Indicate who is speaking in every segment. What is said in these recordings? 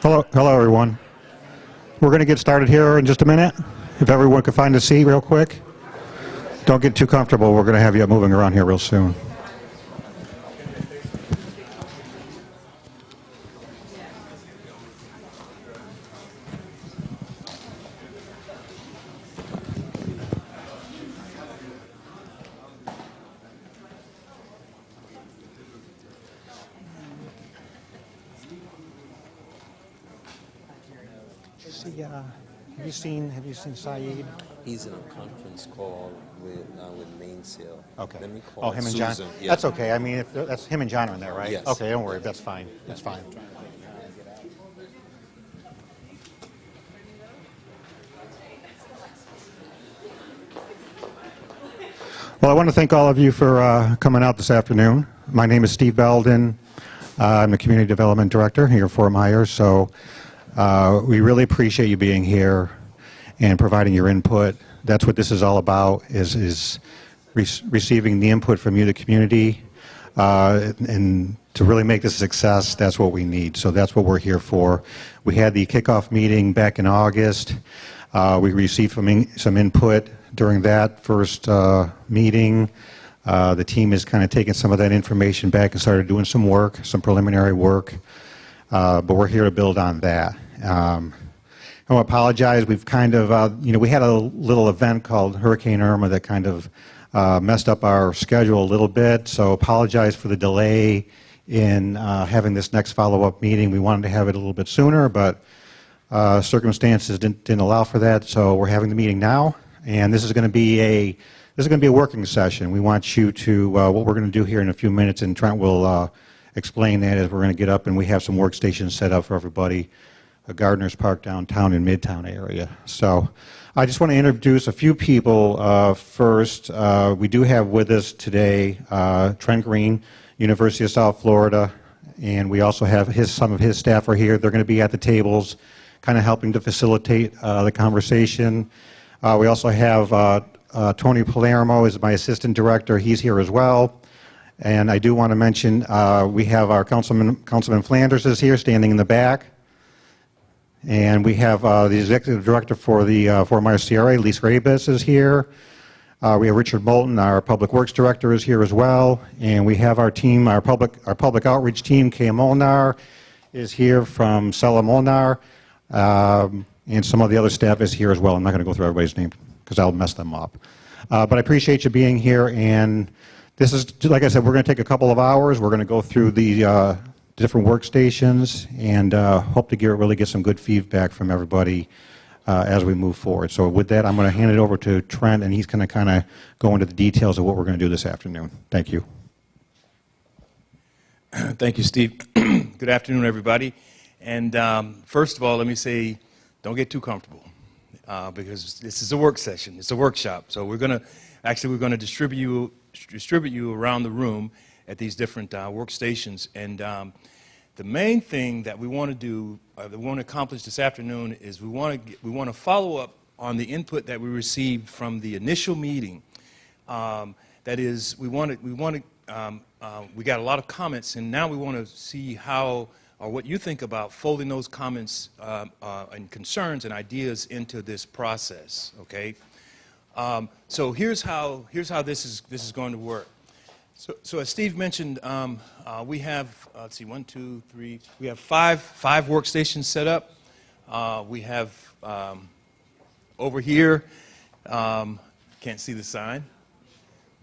Speaker 1: Hello, everyone. We're going to get started here in just a minute. If everyone could find a seat real quick. Don't get too comfortable. We're going to have you moving around here real soon. Have you seen Saeed?
Speaker 2: He's in a conference call with Mainsail.
Speaker 1: Okay.
Speaker 2: Let me call
Speaker 1: him and John.
Speaker 2: Susan. Yeah.
Speaker 1: That's okay. I mean, if that's him and John are in there, right?
Speaker 2: Yes.
Speaker 1: Okay, don't worry. That's fine. That's fine. Well, I want to thank all of you for coming out this afternoon. My name is Steve Belden. I'm the Community Development Director here at Fort Myers. So we really appreciate you being here and providing your input. That's what this is all about, is receiving the input from you, the community, and to really make this a success, that's what we need. So that's what we're here for. We had the kickoff meeting back in August. We received some input during that first meeting. The team has kind of taken some of that information back and started doing some work, some preliminary work, but we're here to build on that. I want to apologize. We've kind of, we had a little event called Hurricane Irma that kind of messed up our schedule a little bit, so apologize for the delay in having this next follow-up meeting. We wanted to have it a little bit sooner, but circumstances didn't allow for that, so we're having the meeting now, and this is going to be a working session. We want you to, what we're going to do here in a few minutes, and Trent will explain that as we're going to get up, and we have some workstations set up for everybody. Gardner's Park downtown and Midtown area. So I just want to introduce a few people first. We do have with us today Trent Green, University of South Florida, and we also have some of his staff are here. They're going to be at the tables kind of helping to facilitate the conversation. We also have Tony Palermo is my assistant director. He's here as well. And I do want to mention we have our Councilman Flanders is here standing in the back. And we have the executive director for the Fort Myers CRA, Lise Rabis, is here. We have Richard Moulton, our public works director, is here as well. And we have our team, our public outreach team, Kay Molnar is here from Sella Molnar, and some of the other staff is here as well. I'm not going to go through everybody's name because I'll mess them up. But I appreciate you being here. And this is, like I said, we're going to take a couple of hours. We're going to go through the different workstations and hope to really get some good feedback from everybody as we move forward. So with that, I'm going to hand it over to Trent, and he's going to kind of go into the details of what we're going to do this afternoon. Thank you.
Speaker 3: Thank you, Steve. Good afternoon, everybody. And first of all, let me say, don't get too comfortable because this is a work session. It's a workshop. So we're going to distribute you around the room at these different workstations. And the main thing that we want to do, that we want to accomplish this afternoon is we want to follow up on the input that we received from the initial meeting. That is, we got a lot of comments, and now we want to see how or what you think about folding those comments and concerns and ideas into this process. Okay. So here's how this is going to work. So as Steve mentioned, we have, let's see, 1, 2, 3, we have five workstations set up. We have over here, can't see the sign.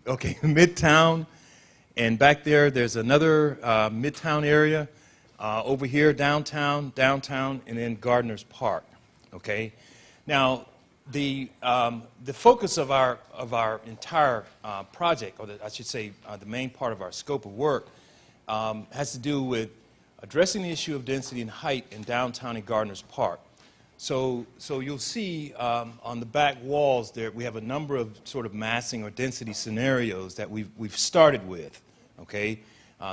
Speaker 3: Okay, Midtown, and back there's another Midtown area. Over here, downtown, and then Gardner's Park. Okay, now the focus of our entire project, or I should say the main part of our scope of work, has to do with addressing the issue of density and height in downtown and Gardner's Park. So you'll see on the back walls there, we have a number of sort of massing or density scenarios that we've started with. Okay,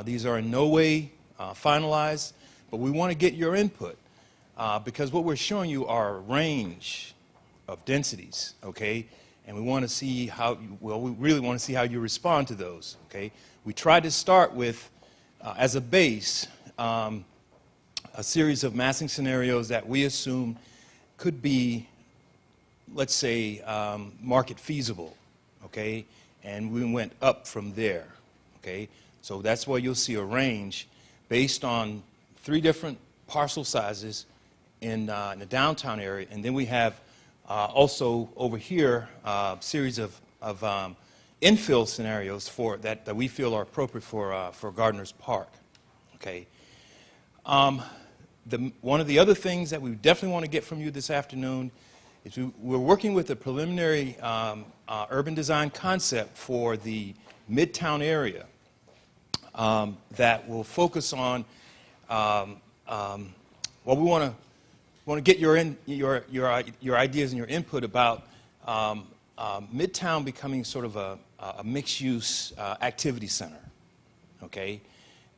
Speaker 3: these are in no way finalized, but we want to get your input because what we're showing you are a range of densities, okay? And we want to see we really want to see how you respond to those, okay? We tried to start with, as a base, a series of massing scenarios that we assume could be, let's say, market feasible, okay? And we went up from there, okay? So that's why you'll see a range based on 3 different parcel sizes in the downtown area. And then we have also over here a series of infill scenarios for that we feel are appropriate for Gardner's Park, okay? One of the other things that we definitely want to get from you this afternoon is we're working with a preliminary urban design concept for the Midtown area that will focus on, well, we want to get your ideas and your input about Midtown becoming sort of a mixed-use activity center, okay?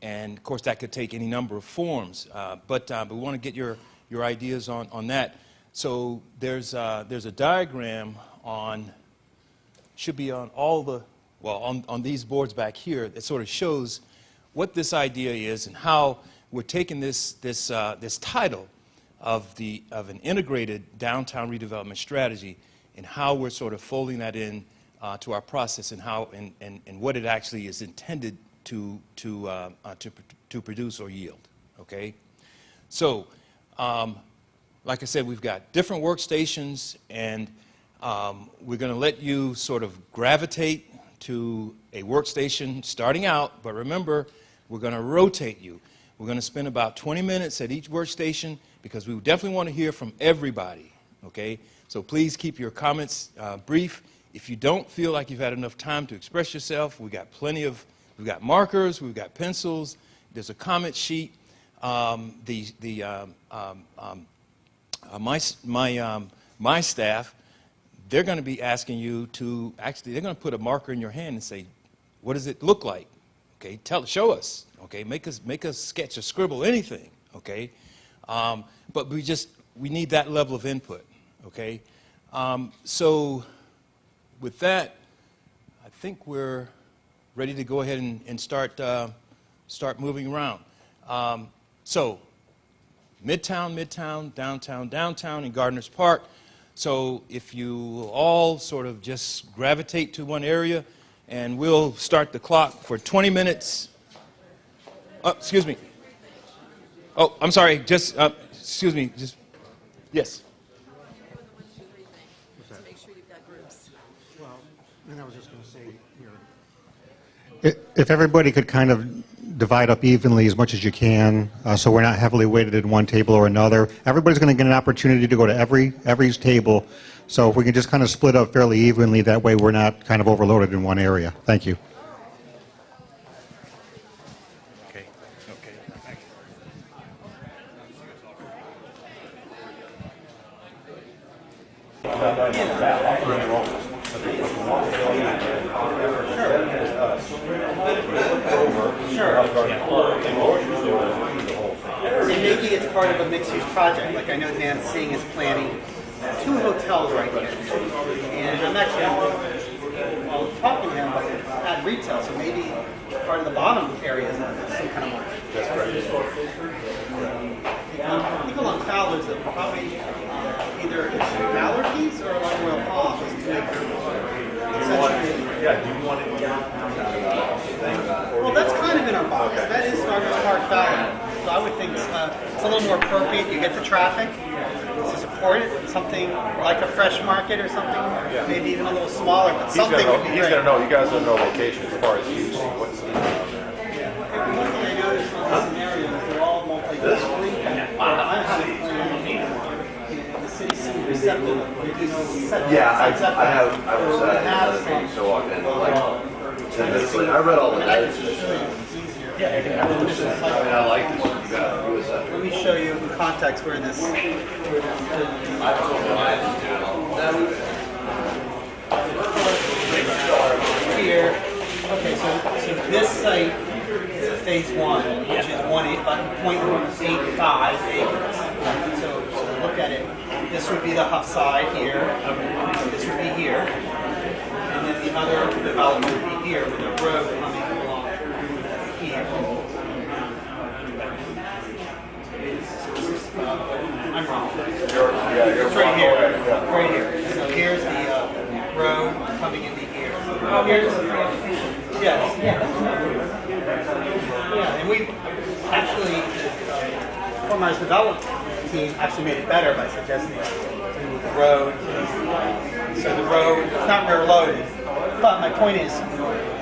Speaker 3: And of course, that could take any number of forms, but we want to get your ideas on that. So there's a diagram on, should be on all the, well, on these boards back here that sort of shows what this idea is and how we're taking this title of an integrated downtown redevelopment strategy and how we're sort of folding that in to our process and how and what it actually is intended to produce or yield, okay? So, like I said, we've got different workstations, and we're going to let you sort of gravitate to a workstation starting out, but remember, we're going to rotate you. We're going to spend about 20 minutes at each workstation because we definitely want to hear from everybody, okay? So please keep your comments brief. If you don't feel like you've had enough time to express yourself, we've got we've got markers, we've got pencils, there's a comment sheet. My staff, they're going to be asking you to, actually, they're going to put a marker in your hand and say, what does it look like? Okay, show us, okay, make us sketch or scribble anything, okay? But we need that level of input, okay? So with that, I think we're ready to go ahead and start moving around. So Midtown, downtown, and Gardner's Park. So if you all sort of just gravitate to one area, and we'll start the clock for 20 minutes. Oh, excuse me. Oh, I'm sorry. Just, excuse me. Just, yes.
Speaker 4: Make sure you've got groups.
Speaker 1: Well, and I was just going to say here, if everybody could kind of divide up evenly as much as you can, so we're not heavily weighted in one table or another. Everybody's going to get an opportunity to go to every table. So if we can just kind of split up fairly evenly, that way we're not kind of overloaded in one area. Thank you.
Speaker 3: Okay. Okay.
Speaker 5: And maybe it's part of a mixed-use project. Like I know Dan Singh is planning 2 hotels right here. And I'm actually talking to him about add retail, so maybe part of the bottom area is some kind of market. That's right. I think along Fowler's, probably either it's Fowler piece or along Royal Palm is to make
Speaker 6: Yeah, do you want it?
Speaker 5: well, that's kind of in our box. That is Gardner's Park Fowler. So I would think it's a little more appropriate. You get the traffic to support it. Something like a fresh market or something, maybe even a little smaller, but something would be
Speaker 6: He's
Speaker 5: great.
Speaker 6: going to know. You guys don't know location as far as you see what's needed out there.
Speaker 5: One thing I noticed on the scenarios, they're all multi-district. I have the city seemed receptive to reduce setbacks.
Speaker 6: I was meeting so often, like 10 minutes later. I read all the notes. I like this. You got to do this.
Speaker 5: Let me show you in context where this. Here. Okay, so this site is phase 1, which is 0.85 acres. So to look at it, this would be the hub side here. This would be here. And then the other development would be here with a road coming along here. Here's, yes, yeah, and we actually, Former's development team actually made it better by suggesting to move the road. So the road, it's not rear loaded, but my point is,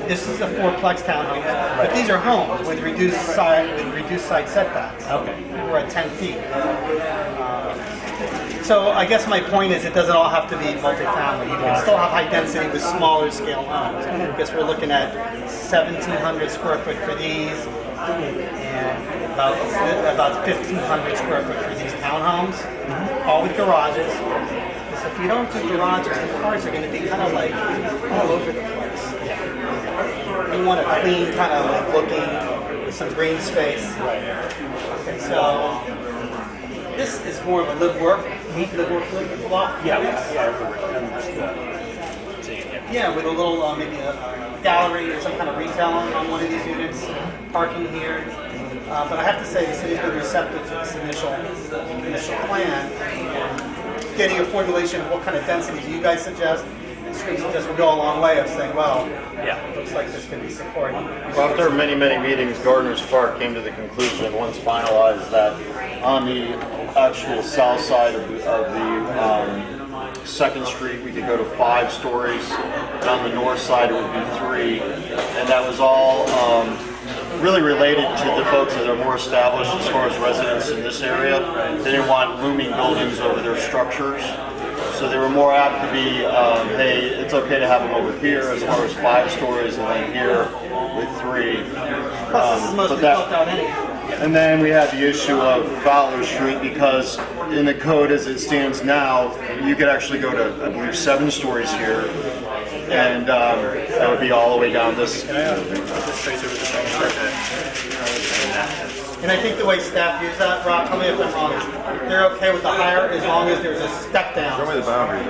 Speaker 5: this is a fourplex townhome, but these are homes with reduced side setbacks. Okay. We're at 10 feet. So I guess my point is it doesn't all have to be multifamily. You can still have high density with smaller scale homes. I guess we're looking at 1,700 square foot for these and about 1,500 square foot for these townhomes, all with garages. So if you don't do garages, the cars are going to be kind of like all over the place. You want a clean kind of like looking with some green space. Okay, so this is more of a live work block. Yeah, with a little maybe a gallery or some kind of retail on one of these units, parking here. But I have to say the city's been receptive to this initial plan. And getting a formulation of what kind of density do you guys suggest? Street suggest would go a long way of saying, well, looks like this can be supported.
Speaker 7: Well, after many meetings, Gardner's Park came to the conclusion, once finalized, that on the actual south side of the 2nd Street, we could go to 5 stories, and on the north side it would be 3, and that was all really related to the folks that are more established as far as residents in this area. They didn't want looming buildings over their structures. So they were more apt to be, hey, it's okay to have them over here as far as 5 stories, and then here with 3.
Speaker 5: Plus, this is mostly built out anyway.
Speaker 7: And then we had the issue of Fowler Street, because in the code as it stands now, you could actually go to, I believe, 7 stories here, and that would be all the way down this.
Speaker 5: And I think the way staff use that, Rob, tell me if I'm wrong, is they're okay with the higher as long as there's a step down.
Speaker 8: Show me the boundaries.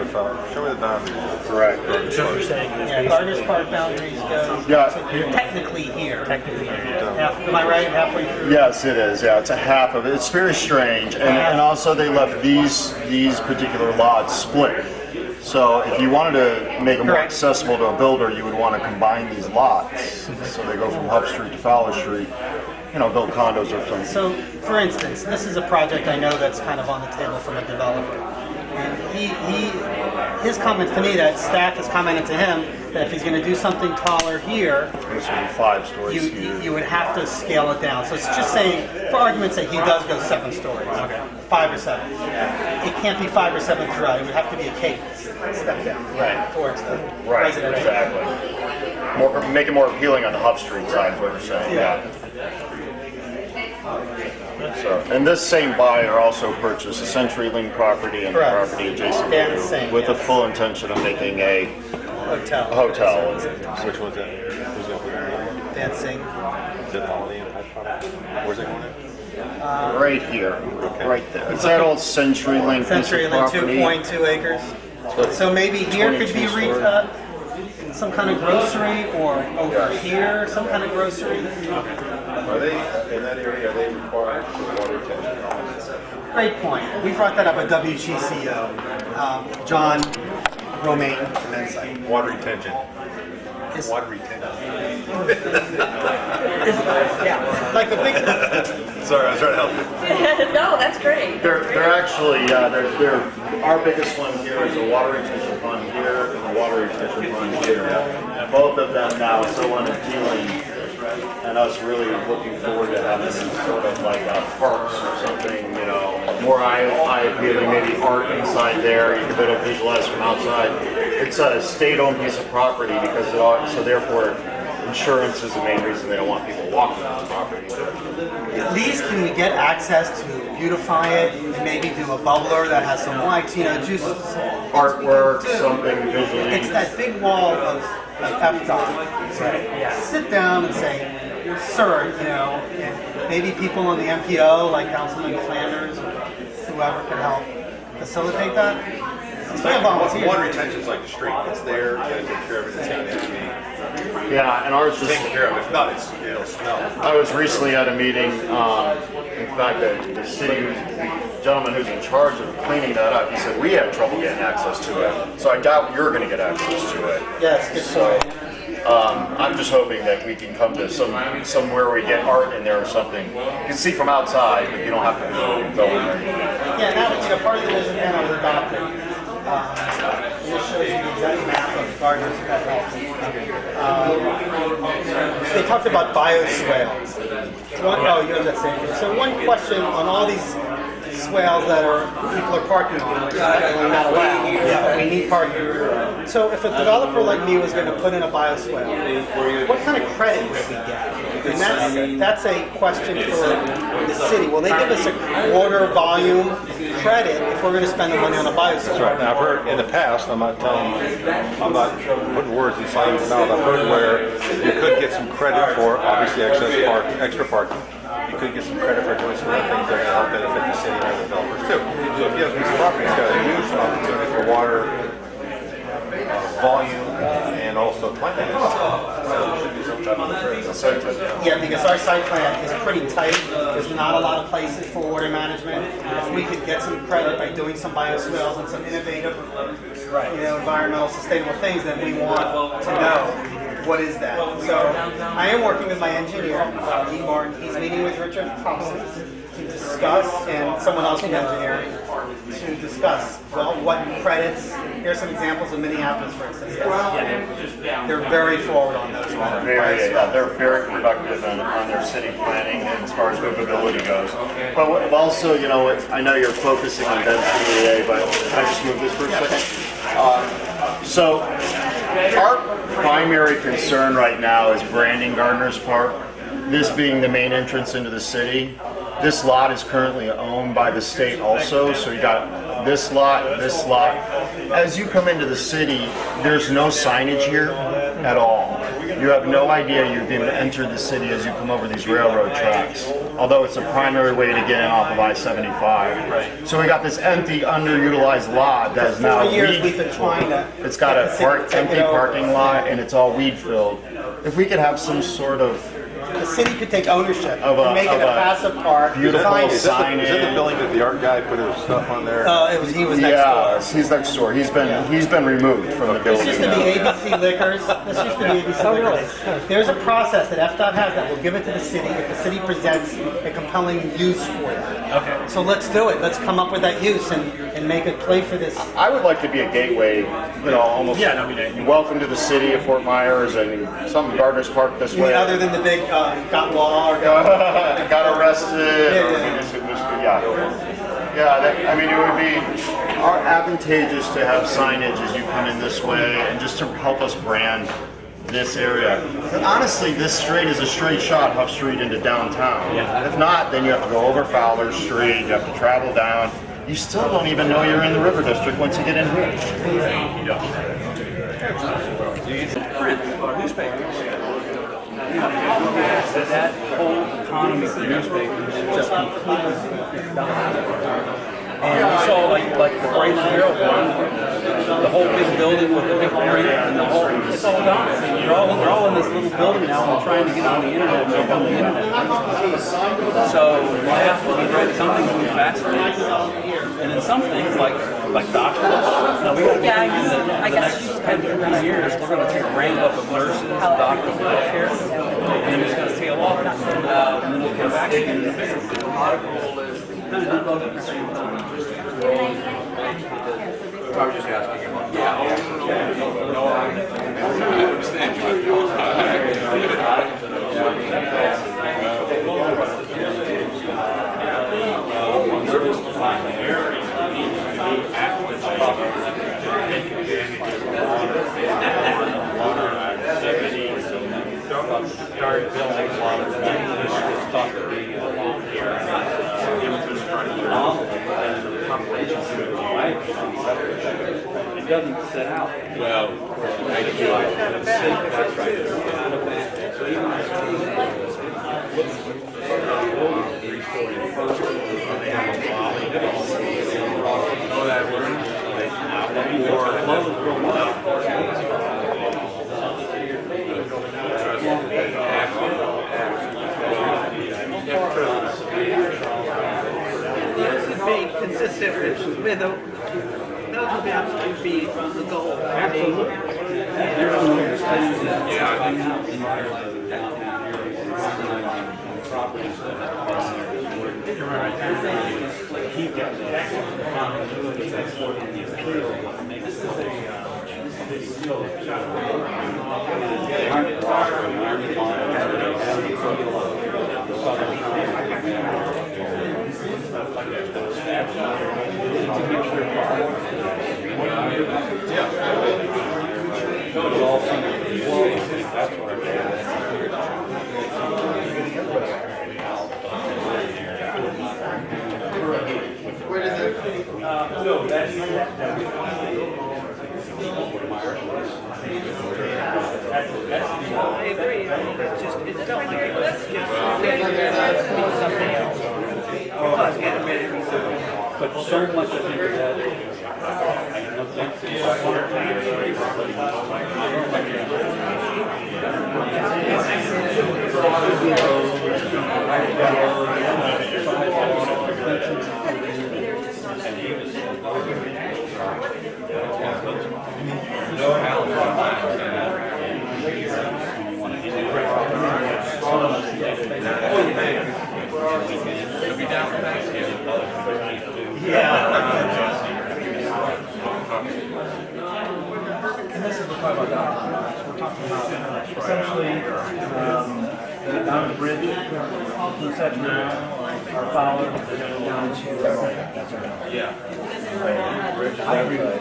Speaker 8: Show me the boundaries.
Speaker 7: Correct.
Speaker 9: So what you're saying is
Speaker 5: Yeah, Gardner's Park boundaries go.
Speaker 7: Yeah.
Speaker 5: So you're technically here.
Speaker 9: technically,
Speaker 5: Am I right? Halfway through.
Speaker 7: Yes, it is. Yeah, it's a half of it. It's very strange, and also they left these particular lots split. So if you wanted to make them more
Speaker 5: Correct.
Speaker 7: accessible to a builder, you would want to combine these lots. So they go from Hub Street to Fowler Street. Build condos or something.
Speaker 5: So, for instance, this is a project I know that's kind of on the table from a developer. And his comment to me, that staff has commented to him that if he's going to do something taller here,
Speaker 7: This would be 5 stories here.
Speaker 5: you would have to scale it down. So it's just saying, for argument's sake, he does go 7 stories, 5 or 7. It can't be 5 or 7 throughout. It would have to be a cadence step down towards the residential.
Speaker 7: Exactly. Make it more appealing on the Hub Street side, is what you're saying.
Speaker 5: Yeah.
Speaker 7: So, and this same buyer also purchased a CenturyLink property and the
Speaker 5: Correct.
Speaker 7: property adjacent
Speaker 5: They're the
Speaker 7: to
Speaker 5: same,
Speaker 7: with the
Speaker 5: yes.
Speaker 7: full intention of making a
Speaker 5: Hotel.
Speaker 7: hotel.
Speaker 8: Which one's that? Who's going to put it in?
Speaker 5: Dancing.
Speaker 8: Is that Holiday Inn type product? Where's it going in?
Speaker 7: Right here, right there. It's that old CenturyLink piece of
Speaker 5: CenturyLink,
Speaker 7: property.
Speaker 5: 2.2 acres. So maybe here could be
Speaker 7: 22
Speaker 5: some kind of grocery, or over here, some kind of grocery.
Speaker 8: Are they, in that area, are they required for water retention?
Speaker 5: Great point. We brought that up at WGCO. John Romaine from Insight.
Speaker 8: Water retention.
Speaker 5: Is-
Speaker 8: Water retention.
Speaker 5: Yeah, like the big.
Speaker 8: Sorry, I was trying to help you.
Speaker 4: No, that's great.
Speaker 7: They're actually, they're our biggest one here is a water retention pond here and a water retention pond here. Both of them now so unappealing, and us really looking forward to having some sort of like parks or something, more eye appealing, maybe art inside there. You can better visualize from outside. It's a state-owned piece of property because so therefore insurance is the main reason they don't want people walking on the property.
Speaker 5: At least can we get access to beautify it and maybe do a bubbler that has some lights, just
Speaker 7: Artwork, something visually.
Speaker 5: It's that big wall of FDOT. Sit down and say, sir, and maybe people on the MPO, like Councilman Flanders, whoever could help facilitate that. We have volunteers.
Speaker 8: Water retention is like the street. It's there. You got to take care of it. It's got to be
Speaker 7: Yeah, and ours just.
Speaker 8: taken care of. If not, it'll smell.
Speaker 7: I was recently at a meeting. In fact, the city gentleman who's in charge of cleaning that up, he said we had trouble getting access to it. So I doubt you're going to get access to it.
Speaker 5: Yes, good
Speaker 7: So,
Speaker 5: point.
Speaker 7: I'm just hoping that we can come to somewhere we get art in there or something. You can see from outside, but you don't have to go in there.
Speaker 5: Yeah, now, part of the vision plan I was adopted. This shows you the exact map of gardeners that helps. They talked about bioswales. You have that same thing. So one question on all these swales that people are parking on, we're not allowed, but we need parking. So if a developer like me was going to put in a bioswale, what kind of credit would we get? And that's a question for the city. Will they give us a water volume credit if we're going to spend the money on a bioswale?
Speaker 8: That's right. Now, I've heard in the past, I'm not putting words in someone's mouth, I've heard where you could get some credit for, obviously, extra parking. You could get some credit for doing some other things that are going to help benefit the city and other developers too. So if you have a piece of property, it's got a huge opportunity for water volume and also cleanliness. So there should be some type of incentive.
Speaker 5: Yeah, because our site plan is pretty tight. There's not a lot of places for water management. If we could get some credit by doing some bioswales and some innovative, environmental sustainable things, then we want to know what is that. So I am working with my engineer, Dean Martin. He's meeting with Richard Thompson to discuss, and someone else from engineering, to discuss, what credits. Here's some examples of Minneapolis, for instance. They're very forward on those.
Speaker 7: They're very productive on their city planning as far as livability goes. But also, I know you're focusing on density today, but can I just move this for a second? So our primary concern right now is branding Gardner's Park. This being the main entrance into the city. This lot is currently owned by the state also, so you got this lot. As you come into the city, there's no signage here at all. You have no idea you've even entered the city as you come over these railroad tracks, although it's a primary way to get in off of I-75. Right. So we got this empty, underutilized lot that is now
Speaker 5: we've been trying to.
Speaker 7: It's got a empty parking lot and it's all weed filled. If we could have some sort of
Speaker 5: the city could take ownership
Speaker 7: of
Speaker 5: and make it a passive park.
Speaker 7: Beautiful
Speaker 8: Is that the building that the art guy put his stuff on there?
Speaker 5: He was next door.
Speaker 7: He's next door. He's been removed from the building.
Speaker 5: This used to be ABC Liquors. There's a process that FDOT has that will give it to the city if the city presents a compelling use for it. Okay. So let's do it. Let's come up with that use and make a play for this.
Speaker 7: I would like to be a gateway, almost. Welcome to the city of Fort Myers and some Gardner's Park this way.
Speaker 5: Other than the big got law or
Speaker 7: got arrested. It would be advantageous to have signage as you come in this way and just to help us brand this area. But honestly, this street is a straight shot, Huff Street into downtown. Yeah. If not, then you have to go over Fowler Street, you have to travel down. You still don't even know you're in the River District once you get in here.
Speaker 9: That whole economy of newspapers just completely died. And you saw like the Braden Herald one, the whole big building with the big print and it's all gone. They're all in this little building now and they're trying to get on the internet and jump on the internet. So we try to some things move faster. And in some things like doctors, we want to be the next 10 to 20 years, we're going to take a ramp up of nurses, doctors, and healthcare, and then it's going to tail off, and then we'll come back again. The kind of do both at the same time.
Speaker 8: I was just asking him.
Speaker 9: Started building a lot of things. Thought to be along here. It doesn't set out.
Speaker 8: Well, of course,
Speaker 9: That's right. So even
Speaker 10: be consistent with those would absolutely be the goal. Absolutely.
Speaker 9: Yeah,
Speaker 10: I agree. It's just, it felt like it was just getting rid of be something else. It was getting rid of be something else.
Speaker 9: But so much I think of that.
Speaker 11: And this is the part about that. We're talking about essentially down the bridge, blue section our Fowler, down to I agree with you.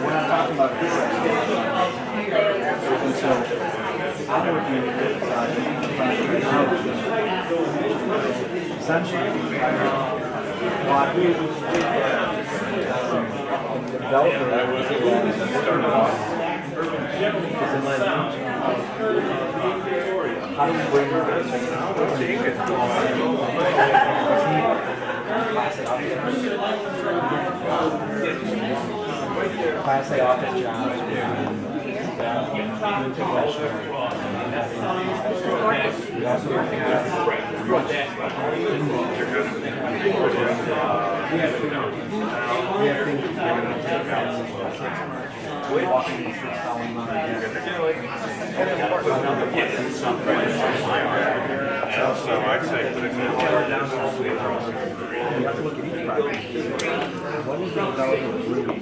Speaker 11: We're not talking about this. And so I'm working with this essentially what the developer started off is in my how do we bring Class A office jobs we also we have things walking the streets following them.
Speaker 8: So I'd say put it in
Speaker 11: You have to look at each project. What is the developer doing?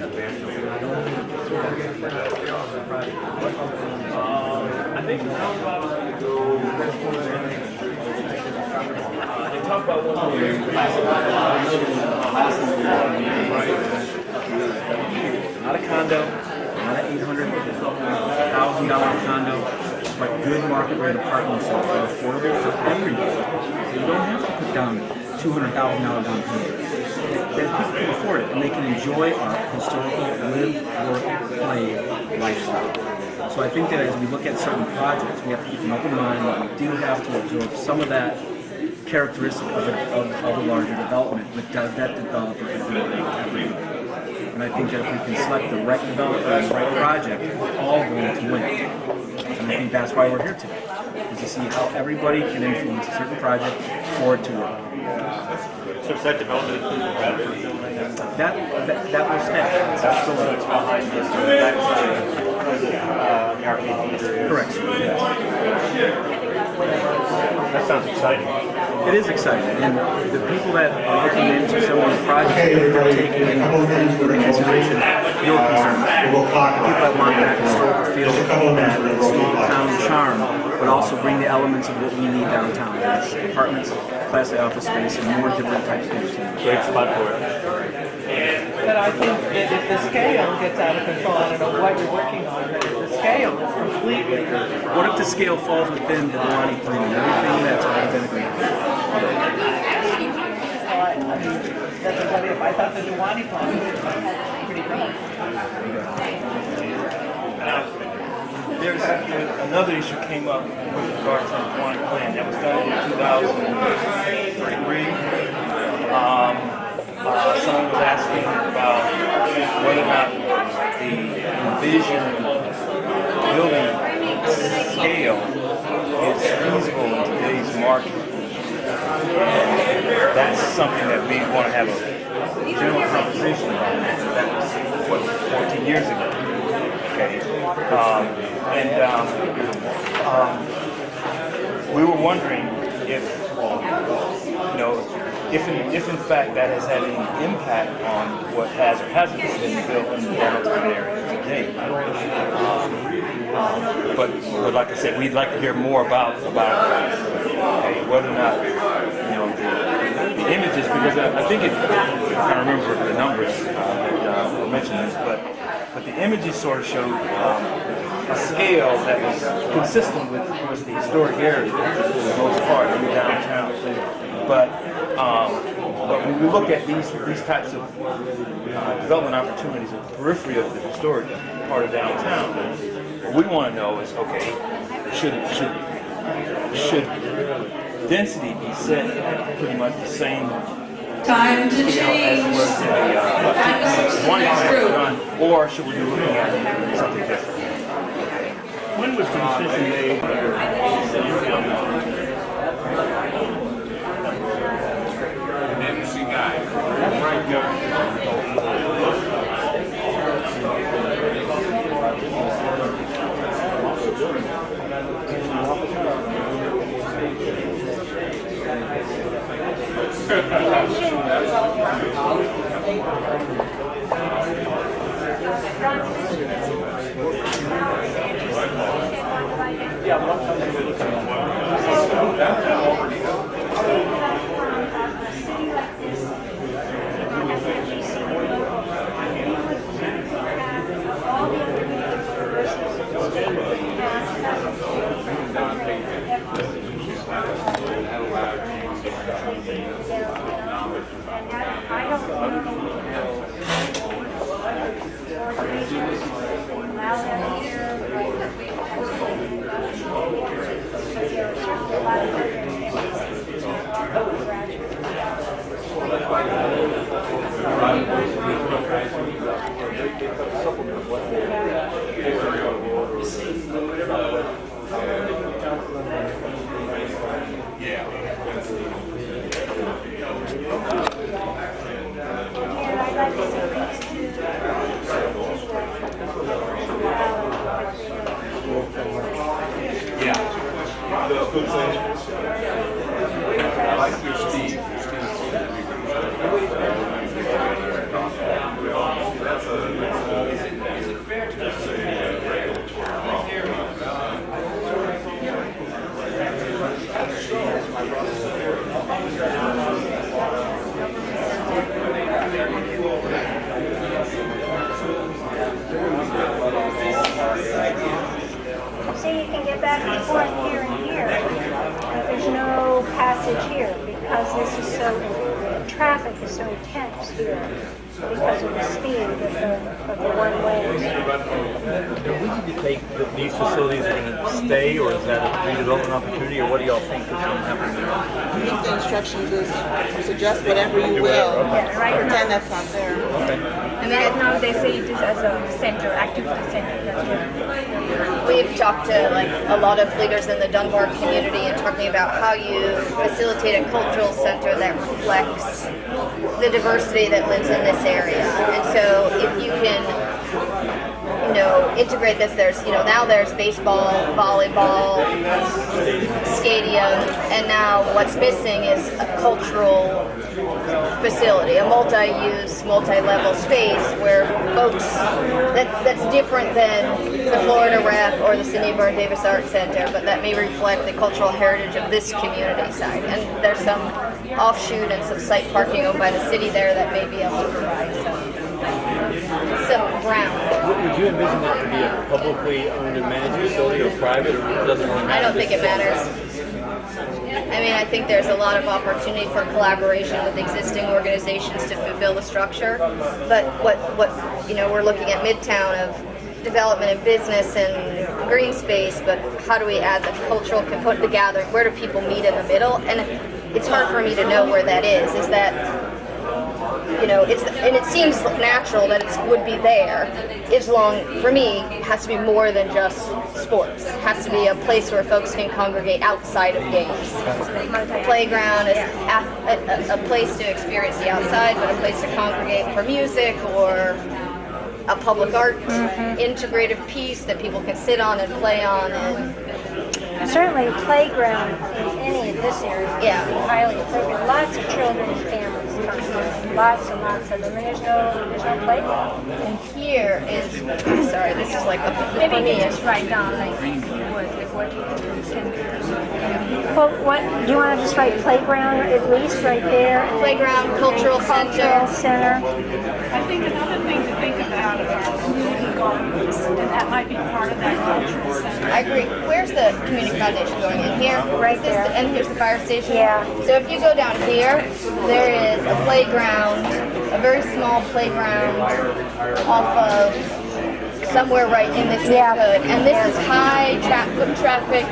Speaker 9: I think they talk about one of the
Speaker 11: not a condo, not an $800,000 condo, but good market rate apartments that are affordable for everyone. So you don't have to put down $200,000 down payment. That people can afford it, and they can enjoy our historical live, work, play lifestyle. So I think that as we look at certain projects, we have to keep an open mind that we do have to absorb some of that characteristic of a larger development, but does that developer ability everyone? And I think that if we can select the right developer and the right project, we're all going to win. And I think that's why we're here today, is to see how everybody can influence a certain project for it to work.
Speaker 7: So is that development included in Bradford?
Speaker 11: That will stay.
Speaker 7: That's the one that's behind this, the arcade theater.
Speaker 11: Correct.
Speaker 7: That sounds exciting.
Speaker 11: It is exciting, and the people that are looking into some of these projects are taking into consideration your concerns. The people that want that historical feel, that small town charm, but also bring the elements of what we need downtown. That's apartments, Class A office space, and more different types of entertainment.
Speaker 7: Great spot for it.
Speaker 10: But I think that if the scale gets out of control, I don't know what you're working on, but if the scale is completely...
Speaker 11: What if the scale falls within the Dewani plan and everything that's already been agreed on?
Speaker 10: I mean, that's what if I thought the Dewani plan was pretty good.
Speaker 9: there's another issue came up with regard to the Dewani plan that was done in 2003. Someone was asking about whether or not the envisioned building scale is feasible in today's market. And that's something that we want to have a general conversation about. That was, what, 14 years ago. Okay. We were wondering if, if in fact that has had any impact on what has or hasn't been built in the downtown area today. But like I said, we'd like to hear more about whether or not the images, because I think I can't remember the numbers that were mentioned this, but the images sort of showed a scale that was consistent with the historic area for the most part in the downtown. But when we look at these types of development opportunities at the periphery of the historic part of downtown, what we want to know is, okay, should density be set at pretty much the same
Speaker 4: Time to
Speaker 9: scale as
Speaker 4: change.
Speaker 9: was in the one plan done, or should we be looking at something different?
Speaker 10: When was the decision made?
Speaker 12: So you can get back and forth here and here, but there's no passage here because this is so, traffic is so intense here because of the speed of the one way.
Speaker 11: Do we need to take that these facilities are going to stay, or is that a redevelopment opportunity, or what do y'all think is going to happen there?
Speaker 4: I think the instructions is suggest whatever you will.
Speaker 12: Yeah, right
Speaker 4: Pretend that's not there.
Speaker 12: And right now they say it is as a center, activity center. That's what.
Speaker 13: We've talked to a lot of leaders in the Dunbar community and talking about how you facilitate a cultural center that reflects the diversity that lives in this area. And so if you can, integrate this, now there's baseball, volleyball, stadium, and now what's missing is a cultural facility, a multi-use, multi-level space where folks, that's different than the Florida Rep or the Sidney Byrne Davis Art Center, but that may reflect the cultural heritage of this community side. And there's some offshoot and some site parking owned by the city there that may be able to provide some ground.
Speaker 11: Would you envision that to be a publicly owned and managed facility or private, or does it really matter?
Speaker 13: I don't think it matters. I mean, I think there's a lot of opportunity for collaboration with existing organizations to fulfill the structure. But what we're looking at Midtown of development and business and green space, but how do we add the cultural component, the gathering? Where do people meet in the middle? And it's hard for me to know where that is. Is that and it seems natural that it would be there. For me, has to be more than just sports. It has to be a place where folks can congregate outside of games. A playground, a place to experience the outside, but a place to congregate for music or a public art integrative piece that people can sit on and play on. And
Speaker 12: certainly playground in any of this area would be highly appropriate. Lots of children and families come here, lots and lots of them, and there's no playground.
Speaker 13: And here is, sorry, this is like a
Speaker 12: Maybe
Speaker 13: for
Speaker 12: you
Speaker 13: me.
Speaker 12: can just write down, like, if you would, like what you can. Well, what do you want to just write playground at least right there? And
Speaker 13: Playground,
Speaker 12: then
Speaker 13: cultural center.
Speaker 10: I think another thing to think about are community gardens, and that might be part of that cultural center.
Speaker 13: I agree. Where's the community foundation going in here?
Speaker 12: Right
Speaker 13: Is this
Speaker 12: there.
Speaker 13: and here's the fire station.
Speaker 12: Yeah.
Speaker 13: So if you go down here, there is a playground, a very small playground off of somewhere right in this neighborhood. And this is high foot traffic,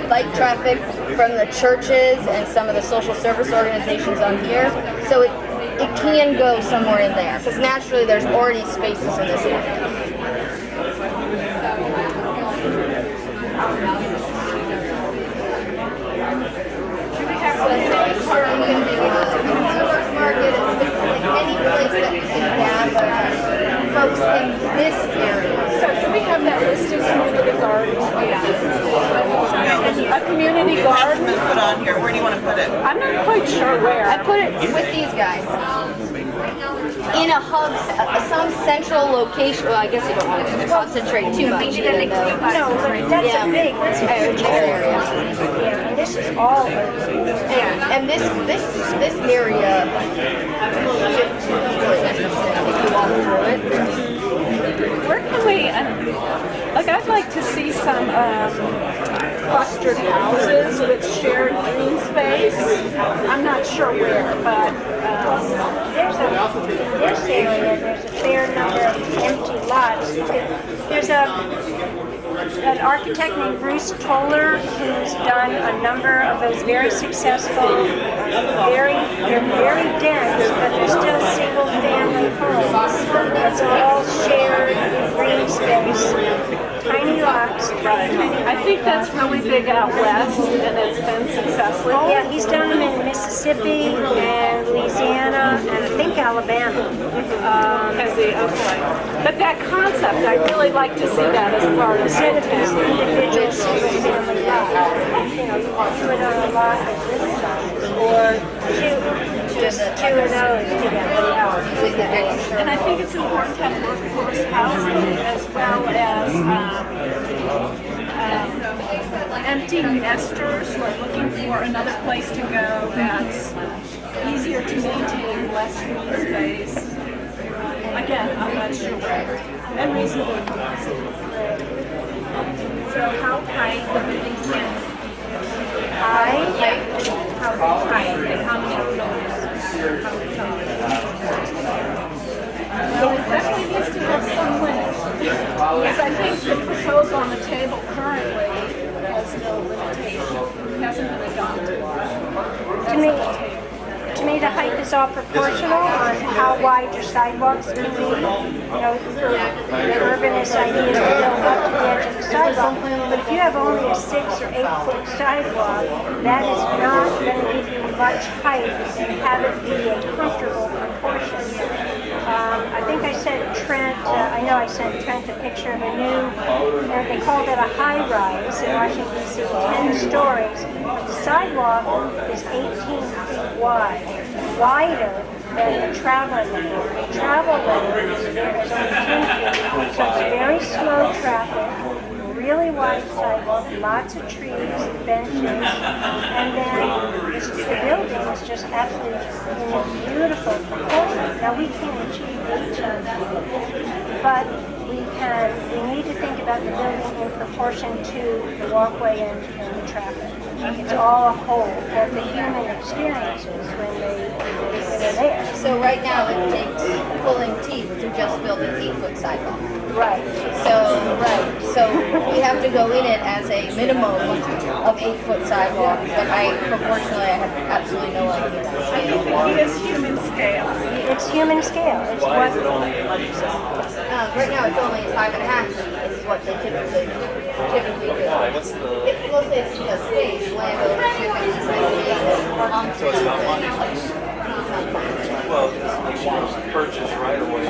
Speaker 13: light traffic from the churches and some of the social service organizations on here. So it can go somewhere in there because naturally there's already spaces in this area. Farmers market is any place that you can gather folks in this area.
Speaker 10: So can we have that listed community garden? A community garden?
Speaker 4: Put on here. Where do you want to put it?
Speaker 10: I'm not quite sure where.
Speaker 13: I put it with these guys. In a hub, some central location. Well, I guess you don't want to concentrate too much. Even though,
Speaker 12: No, but that's a big, that's a huge area. Yeah, and this is all urban.
Speaker 13: and this area really interesting if you walk through it.
Speaker 10: Where can we, like I'd like to see some clustered houses with shared green space. I'm not sure where, but
Speaker 12: In this area, there's a fair number of empty lots. There's an architect named Bruce Toller who's done a number of those very successful, they're very dense, but they're still single-family homes. It's all shared green space, tiny lots.
Speaker 10: I think that's really big out west, and it's been successful.
Speaker 12: Yeah, he's done them in Mississippi and Louisiana and I think Alabama.
Speaker 10: But that concept, I'd really like to see that as part of
Speaker 12: Instead of these
Speaker 10: it.
Speaker 12: individual single-family lots, you know, you can do it on a lot of different sizes, or just two of those together.
Speaker 10: And I think it's important to have workforce housing as well as empty nesters who are looking for another place to go that's easier to maintain, less green space. Again, I'm not sure where. And reasonably priced.
Speaker 12: So how high the buildings can be? High? How high? And how many floors? How many floors?
Speaker 10: Well, it definitely needs to have some limit. Because I think the proposal on the table currently has no limitation. It hasn't been adopted.
Speaker 12: To me, the height is all proportional on how wide your sidewalks can be. You know, the urbanist idea is to build up to the edge of the sidewalk. But if you have only a 6 or 8 foot sidewalk, that is not going to give you much height and have it be a comfortable proportion. I think I sent Trent, I know I sent Trent a picture of a new, they called it a high rise in Washington D.C., 10 stories. But the sidewalk is 18 feet wide, wider than the travel lane. The travel lane is only 10 feet, so it's very slow traffic. Really wide sidewalk, lots of trees, benches, and then the building is just absolutely in a beautiful proportion. Now we can't achieve 18 feet, but we need to think about the building in proportion to the walkway and the traffic. It's all a whole, what the human experiences when they're there.
Speaker 13: So right now it takes pulling teeth to just build an 8-foot sidewalk.
Speaker 12: Right.
Speaker 13: So we have to go in it as a minimum of 8-foot sidewalk, but proportionally I have absolutely no idea.
Speaker 10: I think the key is human scale.
Speaker 12: It's human scale. It's what
Speaker 13: right now it's only 5.5 is what they typically do.
Speaker 2: What's the?
Speaker 13: We'll say it's a space, land over
Speaker 2: So it's not money. Well, you want to purchase right away.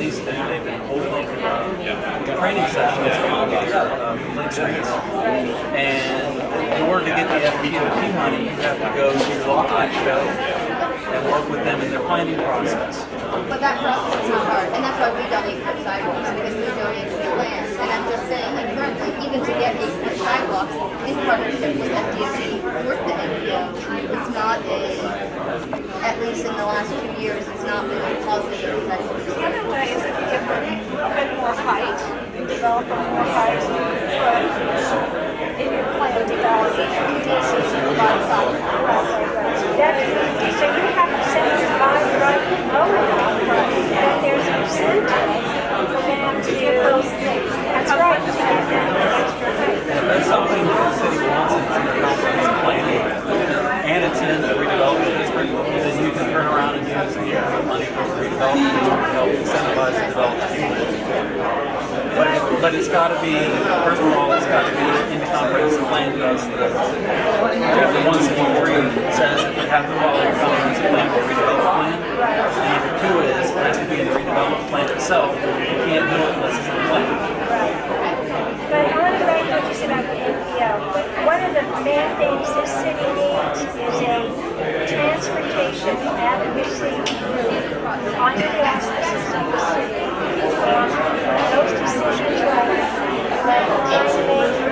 Speaker 9: least they've been holding training sessions on complete streets. And in order to get the FDOT money, you have to go to your local IPO and work with them in their planning process.
Speaker 13: But that process is not hard, and that's why we don't need to put sidewalks, because we donate to the land. And I'm just saying, like currently, even to get these sidewalks in partnership with FDOT with the NPO, it's not at least in the last 2 years, it's not been a positive effect.
Speaker 10: The other way is if you give them a bit more height, develop more height, in your plan development, DCs on the right side of the road. So you have to set your line right low enough that there's incentive for them to do those things. That's right, to get that extra height.
Speaker 9: If that's something that the city wants and it's in their comprehensive planning, and it's in the redevelopment district, then you can turn around and use the money from the redevelopment district to help incentivize the development. But it's got to be, first of all, it's got to be in the comprehensive plan because chapter 163 says that you have to follow your comprehensive plan or redevelopment plan. And number two is it has to be in the redevelopment plan itself. You can't do it unless it's in the plan.
Speaker 12: But I want to write what you said about the NPO. One of the main things this city needs is a transportation advocacy group on the justices of the city. Those decisions like climate,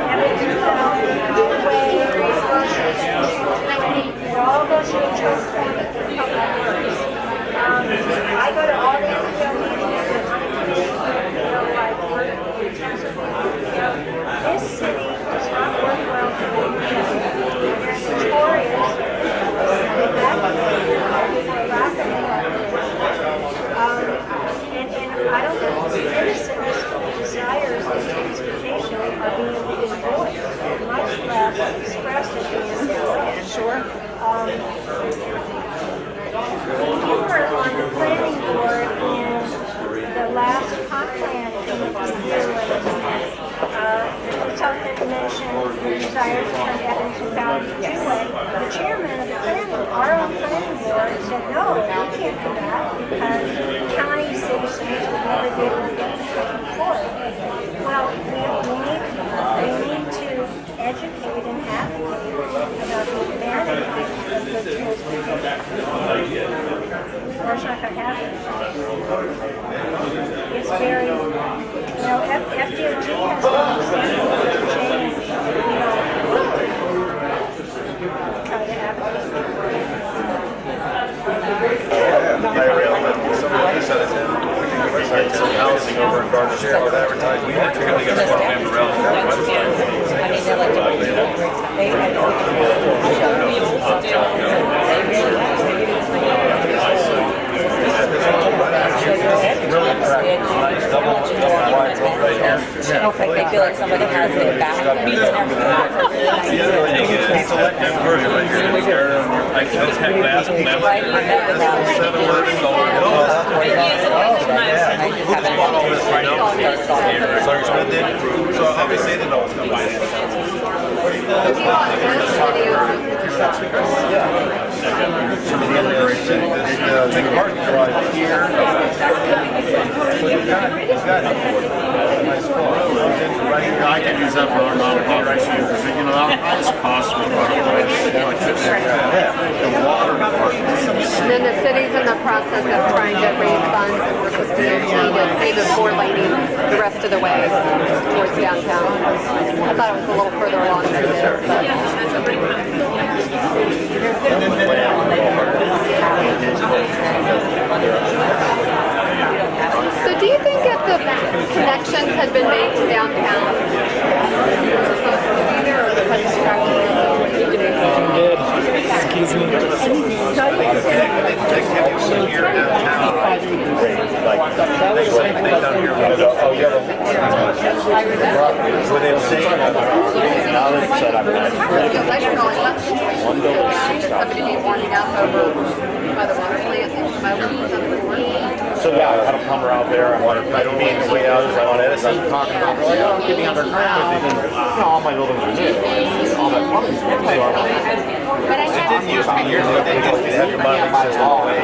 Speaker 12: evidence development, way, it all goes to the trust fund for public works. I go to all the NPO meetings, this city does not work well for the NPO. They're notorious for lack of and I don't think the citizens' desires in transportation are being voiced, much less expressed at the NPO. Sure. You were on the planning board in the last comp plan review, and something mentioned the desire to turn that into value two-way. The chairman of the our own planning board said, no, we can't do that because county citizens would never be able to get the train forward. Well, we need to educate and advocate about the advantages of the transportation. Or it's not going to happen. It's very, FDOT has to change, try to advocate.
Speaker 8: Somebody this out of town. We can give us like some housing over in Garden Share with advertising. We particularly got a program around that website.
Speaker 4: I mean, they're like
Speaker 8: Really attractive, nice double wide road right here.
Speaker 4: they feel like somebody has it back.
Speaker 8: He's elected version right here. I just had last member. So obviously they know what's going on. Big parking garage here.
Speaker 7: I can use that for our non-public because our highest cost was electricity. The water department.
Speaker 13: And then the city's in the process of trying to raise funds with DOT to pay the 4-laning the rest of the way towards downtown. I thought it was a little further along than this, So do you think if the connections had been made to downtown,
Speaker 11: Excuse me.
Speaker 13: somebody be warming up over by the water plant, by the
Speaker 7: So yeah, I had a plumber out there. I wanted to be way out because I want Edison talking about like, oh, get me underground. And then, all my buildings are new. All that plumbing's new. So I'm like,
Speaker 13: But I
Speaker 7: years ago, they told me to have your money system away.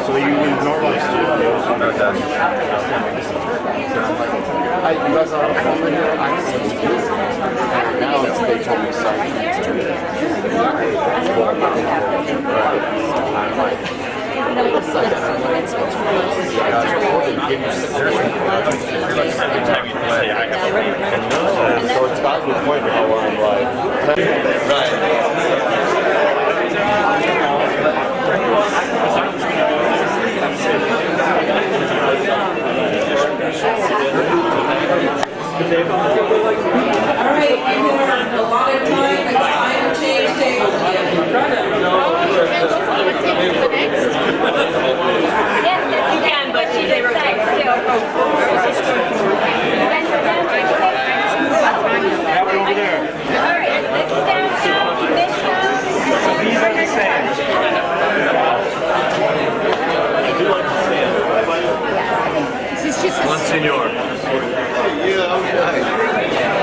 Speaker 7: So you would normally do you guys are on the phone here? I don't know. Now it's they told me so it's gotten to the point now where I'm like,
Speaker 13: You can, but they rotate.
Speaker 7: have it over there.
Speaker 12: Alright, this is downtown, this house, and
Speaker 7: These are the same. I do like the sand.
Speaker 12: this is just a...
Speaker 7: One senor.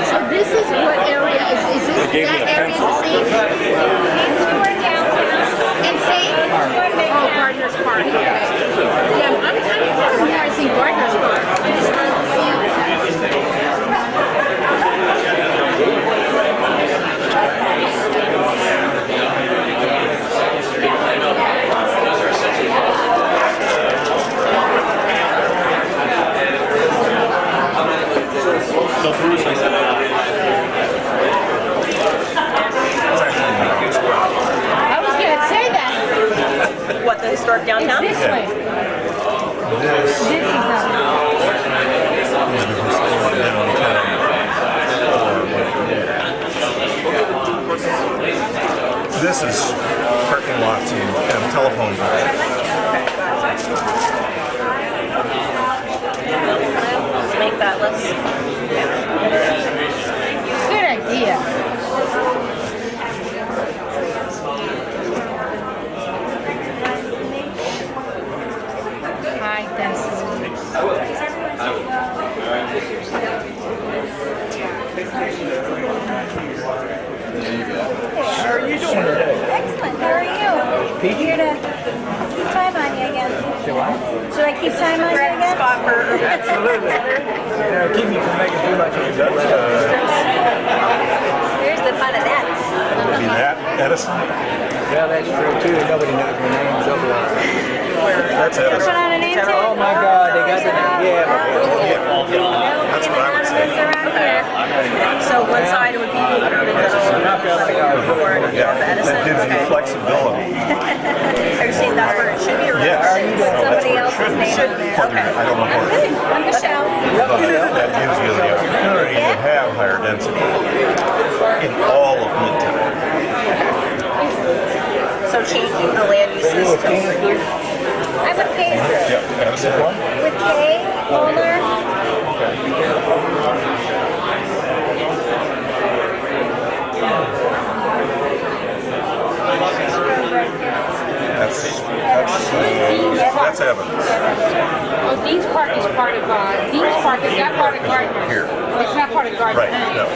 Speaker 12: So this is what area is this,
Speaker 7: They gave me
Speaker 12: that
Speaker 7: a
Speaker 12: area is the same? These two are downtown, and same? Oh, Gardner's Park. Yeah, I'm kind of memorizing Gardner's Park. I just wanted to see.
Speaker 7: So Bruce, I said,
Speaker 12: I was gonna say that.
Speaker 4: What, the historic downtown?
Speaker 12: This way. This is
Speaker 8: This is parking lots and telephone booths.
Speaker 4: Let's make that list.
Speaker 12: good idea. High density. How are you doing? Excellent. How are you? Here to keep time on you again. Should I keep time on you again?
Speaker 4: Spot for
Speaker 11: Absolutely. Keep me from making too much of a
Speaker 4: Here's the fun of that.
Speaker 8: Would be that, Edison?
Speaker 11: Yeah, that's true too. Nobody knows my name's otherwise.
Speaker 8: That's
Speaker 12: Put
Speaker 8: Edison.
Speaker 12: on a name tag?
Speaker 11: Oh my God, they got the name. Yeah.
Speaker 8: That's what I would say.
Speaker 4: So one side would be urban development, board,
Speaker 8: Yeah,
Speaker 4: Edison.
Speaker 8: that gives you
Speaker 4: Okay.
Speaker 8: flexibility.
Speaker 4: Are you saying that's where it should be, or
Speaker 8: Yes.
Speaker 4: put somebody else's name
Speaker 8: Should
Speaker 4: on
Speaker 8: be.
Speaker 4: there? Okay.
Speaker 8: I don't know how
Speaker 12: Good. I'm Michelle.
Speaker 8: but that gives you the opportunity to have higher density in all of Midtown.
Speaker 4: So changing the land uses to here.
Speaker 12: I'm with K's group.
Speaker 8: Yeah, Edison.
Speaker 12: With Kay, owner.
Speaker 8: That's evidence.
Speaker 14: Oh, Dean's Park is part of, Dean's Park is not part of Gardner.
Speaker 8: Here.
Speaker 14: It's not part of Gardner.
Speaker 8: Right, no.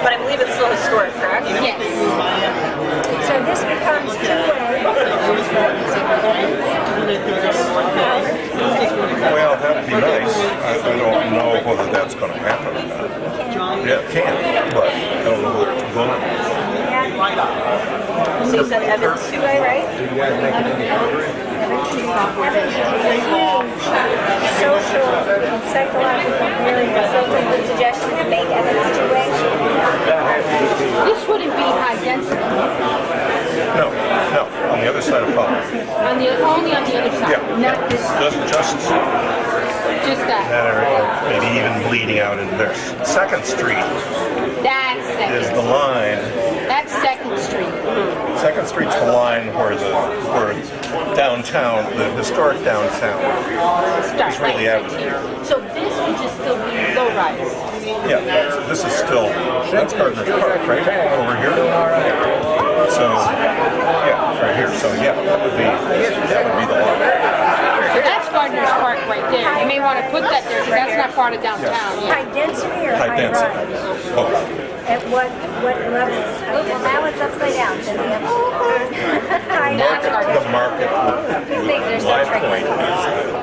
Speaker 4: But I believe it's still historic, correct?
Speaker 14: Yes.
Speaker 12: So this becomes two-way.
Speaker 8: Well, that would be nice. I don't know whether that's going to happen or not. Yeah, it can, but I don't know whether it's going to.
Speaker 4: So you said Evans two-way, right?
Speaker 12: Evans is a huge social and psychological barrier. So it's a good suggestion to make Evans two-way.
Speaker 14: This wouldn't be high density.
Speaker 8: No, on the other side of Fulton.
Speaker 14: Only on the other side.
Speaker 8: Yeah,
Speaker 14: Not this,
Speaker 8: just
Speaker 14: that.
Speaker 8: that area, maybe even bleeding out into there. Second Street
Speaker 14: That's
Speaker 8: is
Speaker 14: second.
Speaker 8: the line.
Speaker 14: That's Second Street.
Speaker 8: Second Street's the line where downtown, the historic downtown,
Speaker 14: Start
Speaker 8: is really
Speaker 14: right
Speaker 8: evident.
Speaker 14: here. So this would just still be low rise.
Speaker 8: Yeah, this is still, that's Gardner's Park, right? Over here. So, yeah, right here. So, yeah, that would be the line.
Speaker 14: That's Gardner's that part of downtown,
Speaker 12: High
Speaker 14: yeah.
Speaker 12: density or
Speaker 8: High
Speaker 12: high
Speaker 8: density.
Speaker 12: rise?
Speaker 8: Both.
Speaker 12: At what level? Now it's upside down. High
Speaker 8: The market, my point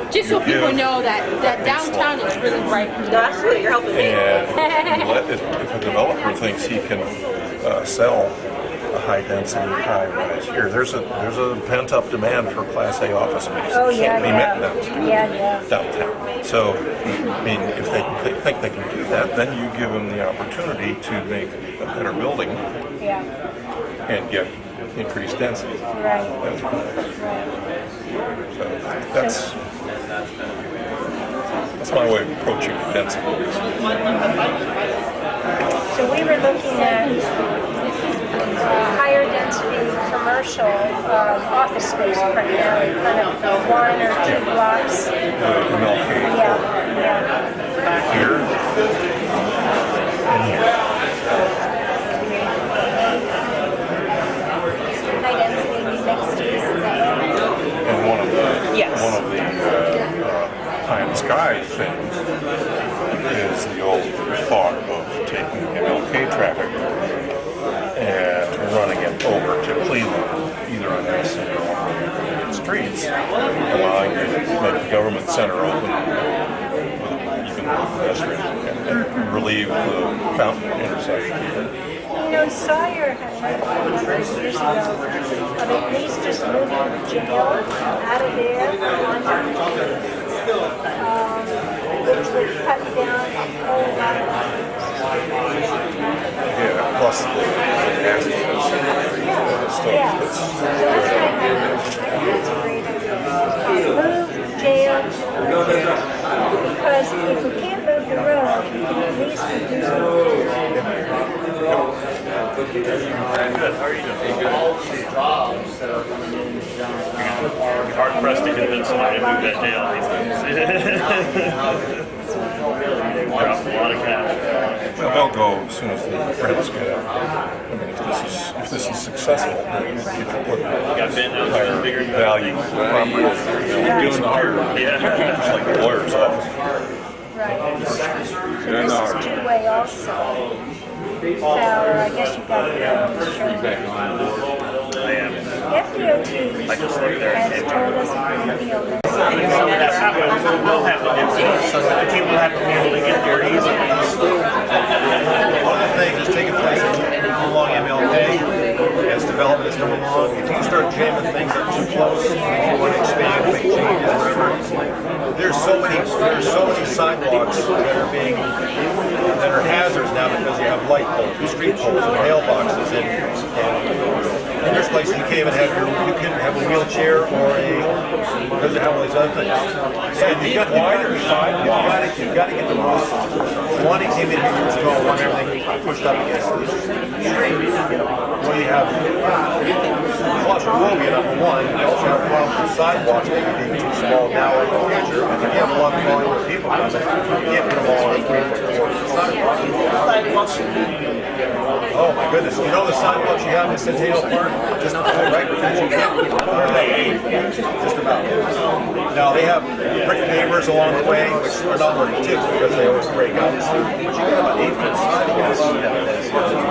Speaker 8: is,
Speaker 14: Just so people know that downtown is really bright.
Speaker 4: Absolutely, you're helping me.
Speaker 8: and if a developer thinks he can sell a high density, high rise here, there's a pent up demand for Class A office space.
Speaker 12: Oh,
Speaker 8: It can't be met
Speaker 12: Yeah.
Speaker 8: downtown. So, I mean, if they think they can do that, then you give them the opportunity to make a better building
Speaker 12: Yeah.
Speaker 8: and get increased density.
Speaker 12: Right.
Speaker 8: So that's my way of approaching density.
Speaker 12: So we were looking at higher density commercial office space primarily, kind of 1 or 2 blocks.
Speaker 8: MLK
Speaker 12: Yeah.
Speaker 8: here and here.
Speaker 12: High density mixed use, is that right?
Speaker 8: And one of the
Speaker 4: Yes.
Speaker 8: pie in the sky things is the old thought of taking MLK traffic and running it over to Cleveland, either on a single streets, allowing you to make the government center open with even pedestrian and relieve the Fountain intersection.
Speaker 12: You know, Sawyer had a number of years ago of at least just moving the jail out of there, which would cut down a whole lot of
Speaker 8: Yeah, plus the accidents and stuff.
Speaker 12: Yeah. So that's what I think it's a great idea. Move jail because if we can't move the road, we can at least reduce the
Speaker 15: Good. How are you doing? You're hard pressed to convince somebody to move that jail these days. Dropped a lot of cash.
Speaker 8: Well, they'll go as soon as the rents get out. I mean, if this is successful, if you put higher value property,
Speaker 15: You're doing the hard work.
Speaker 8: it's like the lawyer's office.
Speaker 12: right. So this is two-way also. Fowler, I guess you got the insurance.
Speaker 15: I am.
Speaker 12: FDOT
Speaker 15: I just looked there and
Speaker 12: has
Speaker 15: came
Speaker 12: told us that the
Speaker 15: We'll have to do so people have to be able to get there easily.
Speaker 7: One of the things that's taking place along MLK as development is coming along, if you start jamming things up too close, if you want to expand, make changes, there's so many sidewalks that are hazards now because you have light poles, street poles, and mailboxes, and there's places you can't even have a wheelchair or because they have all these other things. So you got wider sidewalks. You got to get the most. One came in here years ago, want everything pushed up against the street. Well, you have claustrophobia, number one. You also have problems with sidewalks maybe being too small now or in the future. And if you have a lot of volume of people coming, you can't put them all on a 3-foot sidewalk. Oh my goodness! You know the sidewalks you have in Centennial Park, just right because you can't. Just about. Now they have brick pavers along the way, which are not working too because they always break up. But you got about 8-foot sidewalks.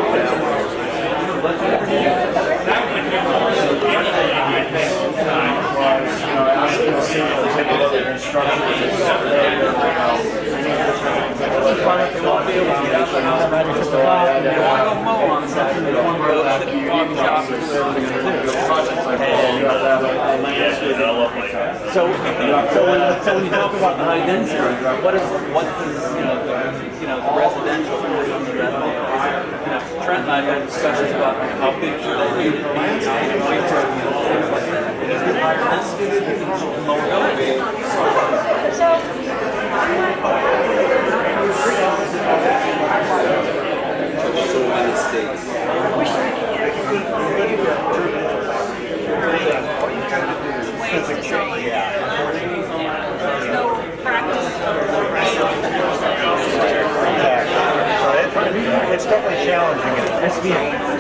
Speaker 9: So when you talk about high density, what does the residential portion of that? Trent and I have had discussions about how big should they be for landscape and things like that. Higher density and lower buildings.
Speaker 2: So many states.
Speaker 7: It's definitely challenging.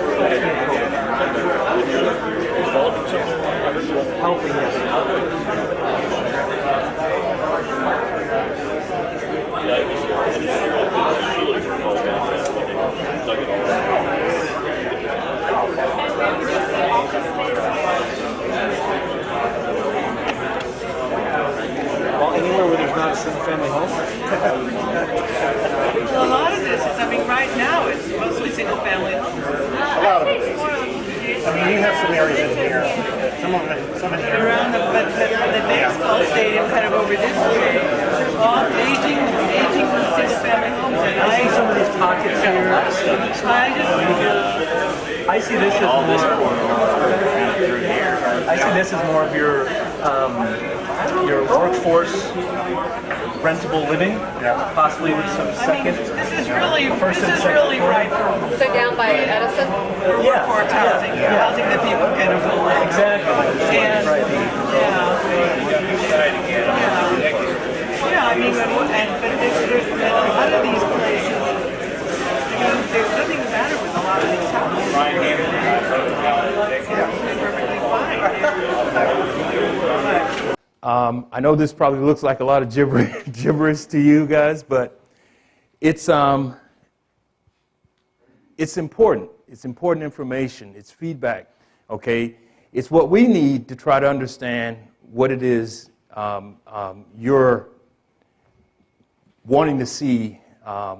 Speaker 11: single-family home?
Speaker 16: Well, a lot of this is, I mean, right now it's mostly single-family homes.
Speaker 7: A lot of it. I mean, you have some areas in here, some in here.
Speaker 16: Around the baseball stadium, kind of over this way, all aging single-family homes. And
Speaker 11: I see some of these pockets here. I see this as more. I see this as more of your workforce rentable living, possibly with some second.
Speaker 16: This is really right for
Speaker 13: So down by Edison?
Speaker 16: workforce housing, housing that people can afford.
Speaker 11: Exactly.
Speaker 16: And, I mean, but there's a lot of these places. I mean, there's nothing the matter with a lot of these houses. They're perfectly fine.
Speaker 3: I know this probably looks like a lot of gibberish to you guys, but it's important. It's important information. It's feedback. Okay, it's what we need to try to understand what it is you're wanting to see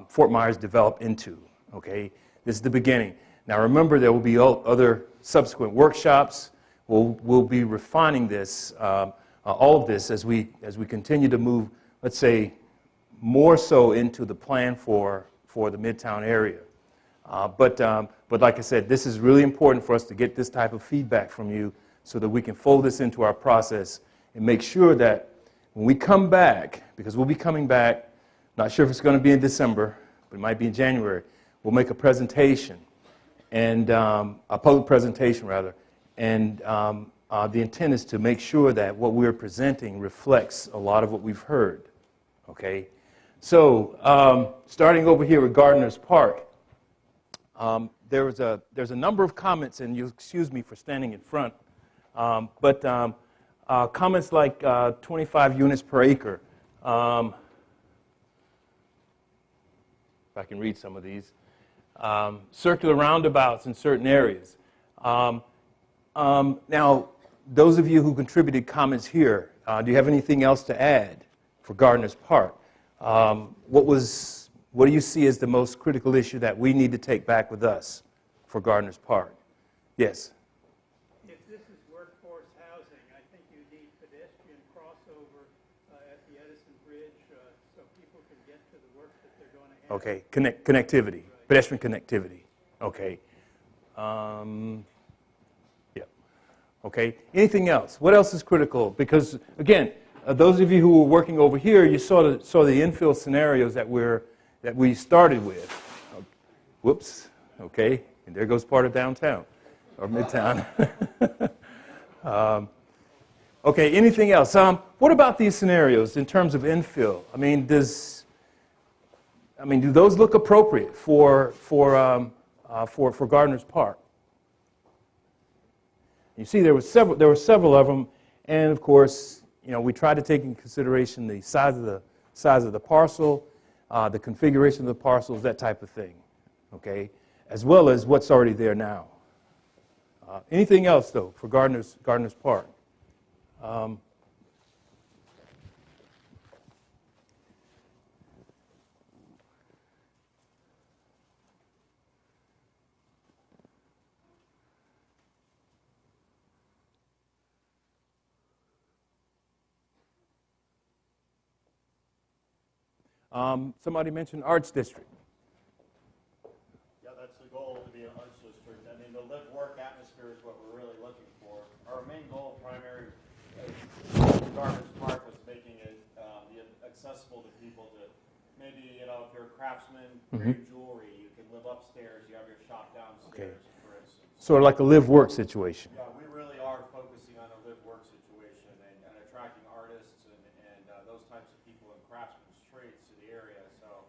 Speaker 3: Fort Myers develop into. Okay, this is the beginning. Now remember, there will be other subsequent workshops. We'll be refining this, all of this, as we continue to move, let's say, more so into the plan for the Midtown area. But like I said, this is really important for us to get this type of feedback from you so that we can fold this into our process and make sure that when we come back, because we'll be coming back, not sure if it's going to be in December, but it might be in January, we'll make a presentation, and a public presentation rather, and the intent is to make sure that what we're presenting reflects a lot of what we've heard. Okay, so starting over here with Gardner's Park, there's a number of comments, and you'll excuse me for standing in front, but comments like 25 units per acre. If I can read some of these. Circular roundabouts in certain areas. Now, those of you who contributed comments here, do you have anything else to add for Gardner's Park? What do you see as the most critical issue that we need to take back with us for Gardner's Park? Yes?
Speaker 17: If this is workforce housing, I think you need pedestrian crossover at the Edison Bridge so people can get to the work that they're going to have.
Speaker 3: Okay, connectivity, pedestrian connectivity. Okay. Yeah. Okay. Anything else? What else is critical? Because again, those of you who were working over here, you saw the infill scenarios that we started with. Whoops. Okay. And there goes part of downtown or Midtown. Okay. Anything else? What about these scenarios in terms of infill? I mean, do those look appropriate for Gardner's Park? You see, there were several of them, and of course, we tried to take into consideration the size of the parcel, the configuration of the parcels, that type of thing. Okay, as well as what's already there now. Anything else though for Gardner's Park? Somebody mentioned Arts District.
Speaker 7: Yeah, that's the goal, to be an arts district. I mean, the live-work atmosphere is what we're really looking for. Our main goal, primary, Gardner's Park, was making it accessible to people to maybe, if you're a craftsman, create jewelry, you can live upstairs, you have your shop downstairs, for instance.
Speaker 3: Sort of like a live-work situation.
Speaker 7: Yeah, we really are focusing on a live-work situation and attracting artists and those types of people in craftsmen's trades to the area. So,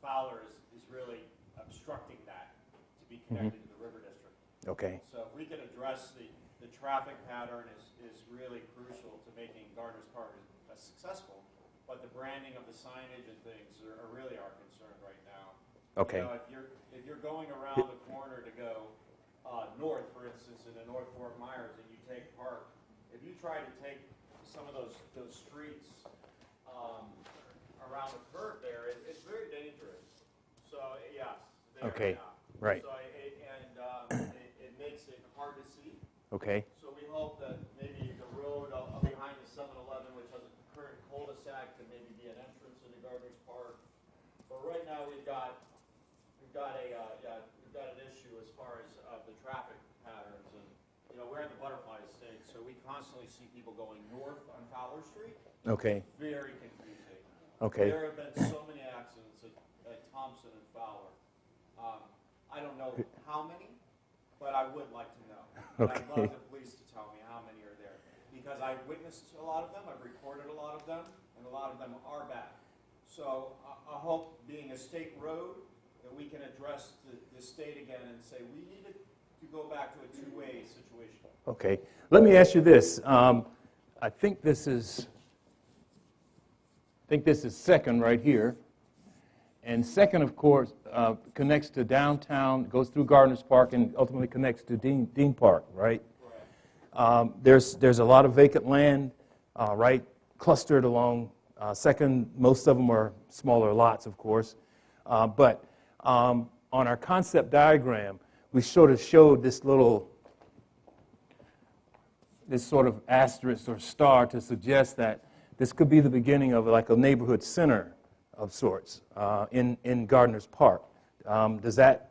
Speaker 7: Fowler is really obstructing that to be connected to the River District.
Speaker 3: Okay.
Speaker 7: So if we could address the traffic pattern is really crucial to making Gardner's Park successful, but the branding of the signage and things are really our concern right now.
Speaker 3: Okay.
Speaker 7: If you're going around the corner to go north, for instance, in the North Fort Myers, and you take Park, if you try to take some of those streets around the curve there, it's very dangerous. So, yes. There,
Speaker 3: Okay,
Speaker 7: yeah.
Speaker 3: right.
Speaker 7: So, it makes it hard to see.
Speaker 3: Okay.
Speaker 7: So we hope that maybe the road behind the 7-Eleven, which has a current cul-de-sac, could maybe be an entrance into Gardner's Park. But right now we've got an issue as far as the traffic patterns, and we're in the butterfly state, so we constantly see people going north on Fowler Street.
Speaker 3: Okay.
Speaker 7: Very confusing.
Speaker 3: Okay.
Speaker 7: There have been so many accidents at Thompson and Fowler. I don't know how many, but I would like to know.
Speaker 3: Okay.
Speaker 7: I'd love the police to tell me how many are there, because I've witnessed a lot of them, I've recorded a lot of them, and a lot of them are bad. So I hope, being a state road, that we can address the state again and say we need to go back to a two-way situation.
Speaker 3: Okay. Let me ask you this. I think this is Second right here. And Second, of course, connects to downtown, goes through Gardner's Park, and ultimately connects to Dean Park, right? There's a lot of vacant land, right, clustered along Second. Most of them are smaller lots, of course. But on our concept diagram, we sort of showed this sort of asterisk or star to suggest that this could be the beginning of like a neighborhood center of sorts in Gardner's Park. Does that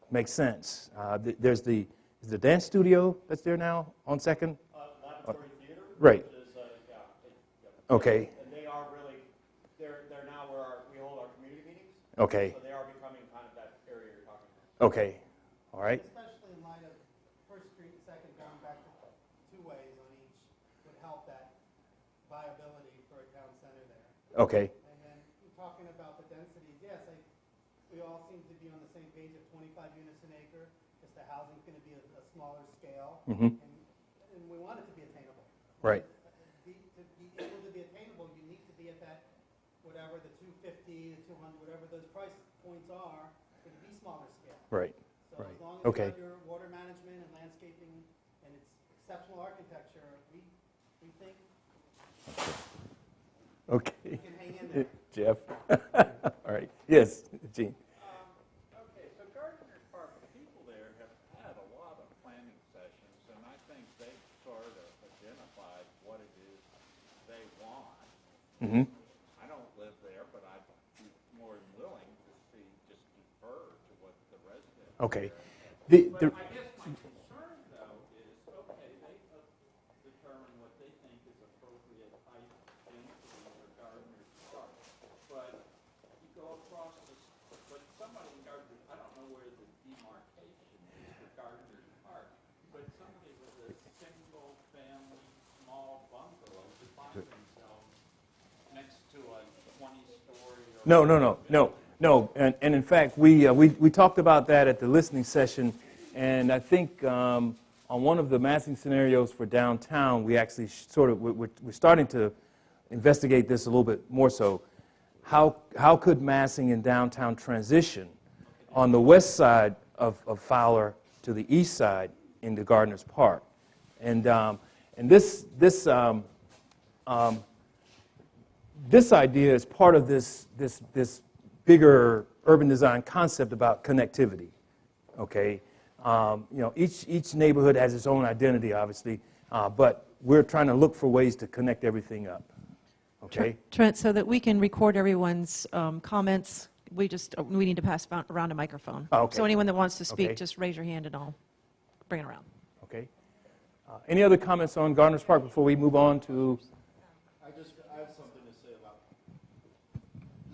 Speaker 3: make sense? There's the dance studio that's there now on Second?
Speaker 7: Laboratory Theater.
Speaker 3: Right.
Speaker 7: Which is,
Speaker 3: Okay.
Speaker 7: And they are really, they're now where we hold our community meetings.
Speaker 3: Okay.
Speaker 7: So they are becoming kind of that area you're talking about.
Speaker 3: Okay. All right.
Speaker 5: Especially in light of First Street, Second, going back to two ways on each would help that viability for a town center there.
Speaker 3: Okay.
Speaker 5: And then you're talking about the densities. Yes, we all seem to be on the same page of 25 units an acre. Just the housing's going to be a smaller scale,
Speaker 3: Mm-hmm.
Speaker 5: and we want it to be attainable.
Speaker 3: Right.
Speaker 5: To be able to be attainable, you need to be at that, whatever the 250, the 200, whatever those price points are, to be smaller scale.
Speaker 3: Right.
Speaker 5: So
Speaker 3: Right.
Speaker 5: as long as
Speaker 3: Okay.
Speaker 5: you have your water management and landscaping and its exceptional architecture, we think
Speaker 3: Okay.
Speaker 5: we can hang in there.
Speaker 3: Jeff. All right. Yes, Gene.
Speaker 18: Okay, so Gardner's Park, the people there have had a lot of planning sessions, and I think they've sort of identified what it is they want.
Speaker 3: Mm-hmm.
Speaker 18: I don't live there, but I'd be more than willing to see, just defer to what the residents.
Speaker 3: Okay.
Speaker 18: But I guess my concern, though, is, okay, they determine what they think is appropriate height density for Gardner's Park, but you go across but somebody in Gardner, I don't know where the demarcation is for Gardner's Park, but somebody with a single-family small bungalow could find themselves next to a 20-story or...
Speaker 3: No. And in fact, we talked about that at the listening session, and I think on one of the massing scenarios for downtown, we actually we're starting to investigate this a little bit more so. How could massing in downtown transition on the west side of Fowler to the east side into Gardner's Park? And this idea is part of this bigger urban design concept about connectivity. Okay, each neighborhood has its own identity, obviously, but we're trying to look for ways to connect everything up. Okay.
Speaker 19: Trent, so that we can record everyone's comments, we need to pass around a microphone.
Speaker 3: Oh, okay.
Speaker 19: So anyone that wants to speak,
Speaker 3: Okay.
Speaker 19: just raise your hand and I'll bring it around.
Speaker 3: Okay. Any other comments on Gardner's Park before we move on to?
Speaker 7: I have something to say about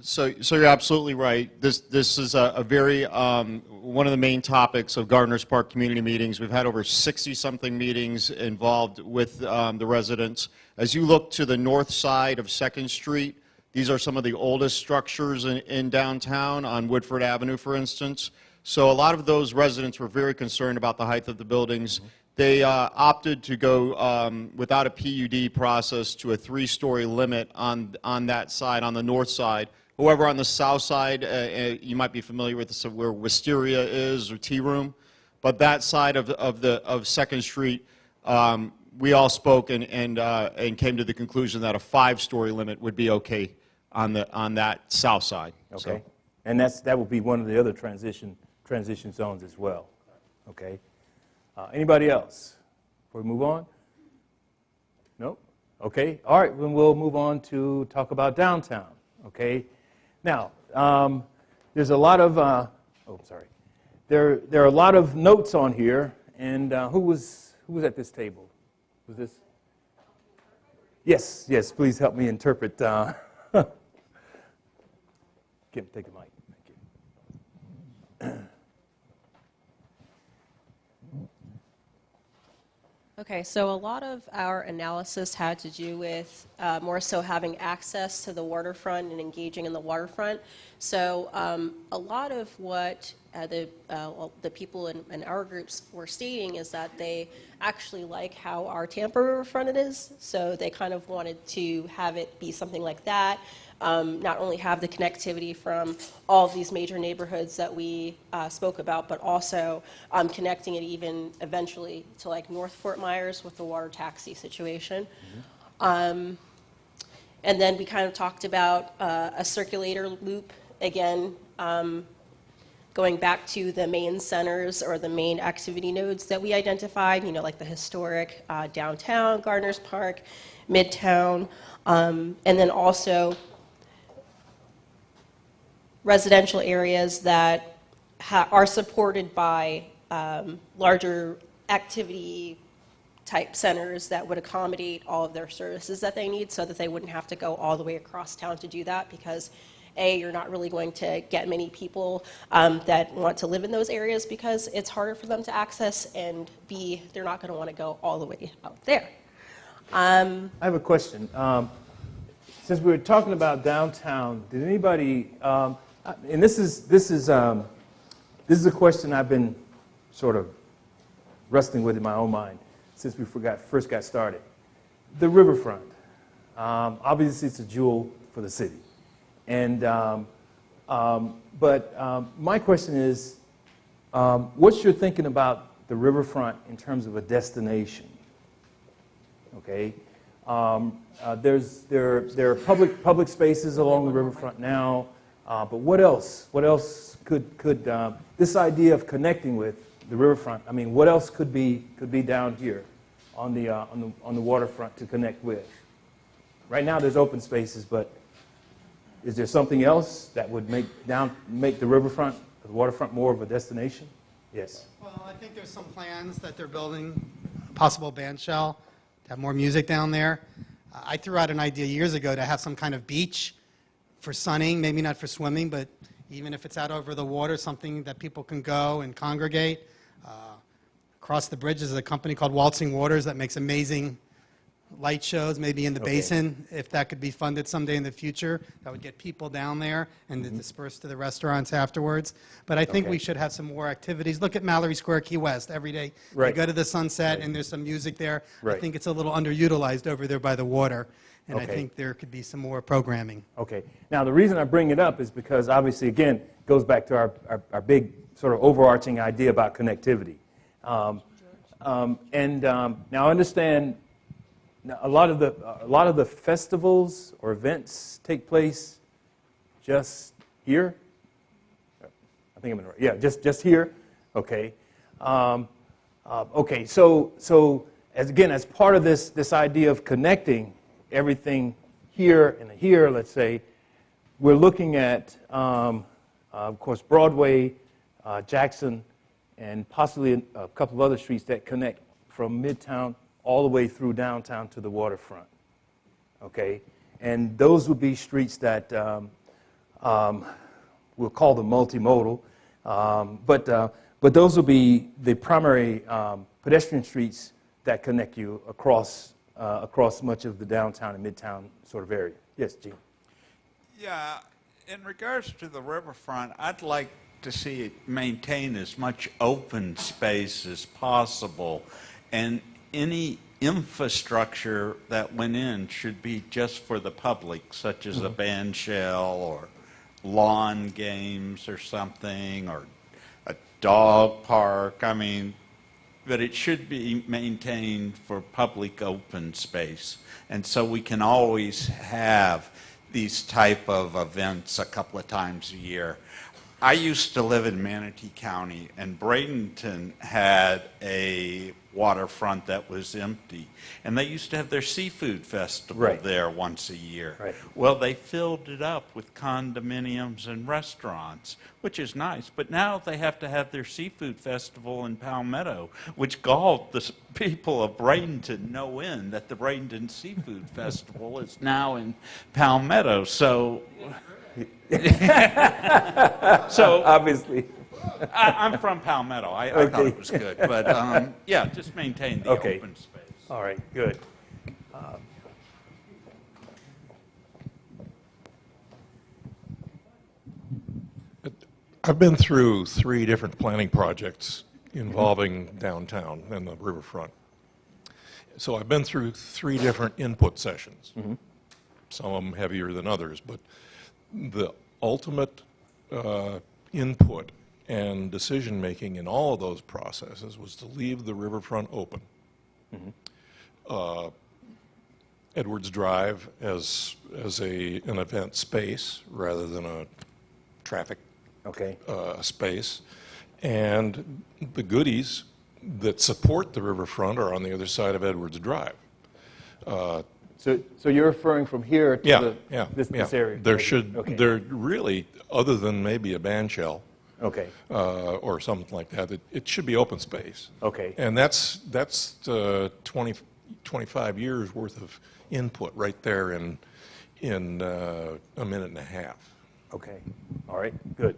Speaker 7: it.
Speaker 20: So you're absolutely right. This is a very one of the main topics of Gardner's Park community meetings. We've had over 60-something meetings involved with the residents. As you look to the north side of 2nd Street, these are some of the oldest structures in downtown on Woodford Avenue, for instance. So a lot of those residents were very concerned about the height of the buildings. They opted to go without a PUD process to a 3-story limit on that side, on the north side. However, on the south side, you might be familiar with this, where Wisteria is, or Tea Room, but that side of 2nd Street, we all spoke and came to the conclusion that a 5-story limit would be okay on that south side.
Speaker 3: Okay. And that will be one of the other transition zones as well. Okay. Anybody else? Before we move on? No? Okay. All right. Then we'll move on to talk about downtown. Okay. Now, there's a lot of, There are a lot of notes on here, and who was at this table? Was this? Yes, please help me interpret. Kim, take the mic. Thank you.
Speaker 21: Okay, so a lot of our analysis had to do with more so having access to the waterfront and engaging in the waterfront. So a lot of what the people in our groups were stating is that they actually like how our Tampa riverfront it is. So they kind of wanted to have it be something like that. Not only have the connectivity from all of these major neighborhoods that we spoke about, but also connecting it even eventually to like North Fort Myers with the water taxi situation. And then we kind of talked about a circulator loop, again, going back to the main centers or the main activity nodes that we identified, like the historic downtown, Gardner's Park, Midtown, and then also residential areas that are supported by larger activity type centers that would accommodate all of their services that they need so that they wouldn't have to go all the way across town to do that because A, you're not really going to get many people that want to live in those areas because it's harder for them to access, and B, they're not going to want to go all the way out there.
Speaker 3: I have a question. Since we were talking about downtown, did anybody, and this is a question I've been sort of wrestling with in my own mind since we first got started. The riverfront, obviously it's a jewel for the city. And, but my question is, what's your thinking about the riverfront in terms of a destination? Okay, there are public spaces along the riverfront now, but what else? What else could this idea of connecting with the riverfront? I mean, what else could be down here on the waterfront to connect with? Right now, there's open spaces, but is there something else that would make the riverfront, the waterfront, more of a destination? Yes.
Speaker 5: Well, I think there's some plans that they're building, possible band shell, to have more music down there. I threw out an idea years ago to have some kind of beach for sunning, maybe not for swimming, but even if it's out over the water, something that people can go and congregate. Across the bridge is a company called Waltzing Waters that makes amazing light shows, maybe in the basin, if that could be funded someday in the future. That would get people down there and then disperse to the restaurants afterwards. But I think we should have some more activities. Look at Mallory Square, Key West. Every day you go to the sunset and there's some music there. I think it's a little underutilized over there by the water. And I think there could be some more programming.
Speaker 3: Okay. Now, the reason I bring it up is because, obviously, again, it goes back to our big sort of overarching idea about connectivity. Now, I understand a lot of the festivals or events take place just here. I think I'm in the right. Yeah, just here. Okay. Okay. So as part of this idea of connecting everything here and here, let's say, we're looking at, of course, Broadway, Jackson, and possibly a couple of other streets that connect from Midtown all the way through downtown to the waterfront. Okay? And those would be streets that we'll call them multimodal, but those will be the primary pedestrian streets that connect you across much of the downtown and midtown sort of area. Yes, Gene.
Speaker 18: Yeah, in regards to the riverfront, I'd like to see it maintain as much open space as possible, and any infrastructure that went in should be just for the public, such as a band shell or lawn games or something, or a dog park. I mean, but it should be maintained for public open space. And so we can always have
Speaker 1: these type of events a couple of times a year. I used to live in Manatee County, and Bradenton had a waterfront that was empty, and they used to have their seafood festival there once a year. Well, they filled it up with condominiums and restaurants, which is nice, but now they have to have their seafood festival in Palmetto, which galled the people of Bradenton no end that the Bradenton Seafood Festival is now in Palmetto. So so
Speaker 22: obviously,
Speaker 1: I'm from Palmetto. I thought it was good, but yeah, just maintain the open space.
Speaker 22: All right, good.
Speaker 8: I've been through 3 different planning projects involving downtown and the riverfront. So I've been through 3 different input sessions. Some of them heavier than others, but the ultimate input and decision-making in all of those processes was to leave the riverfront open. Edwards Drive as an event space rather than a traffic space, and the goodies that support the riverfront are on the other side of Edwards Drive.
Speaker 22: So you're referring from here to this area?
Speaker 8: There really, other than maybe a band shell, or something like that, it should be open space. And that's 25 years worth of input right there in a minute and a half.
Speaker 22: Okay. All right. Good.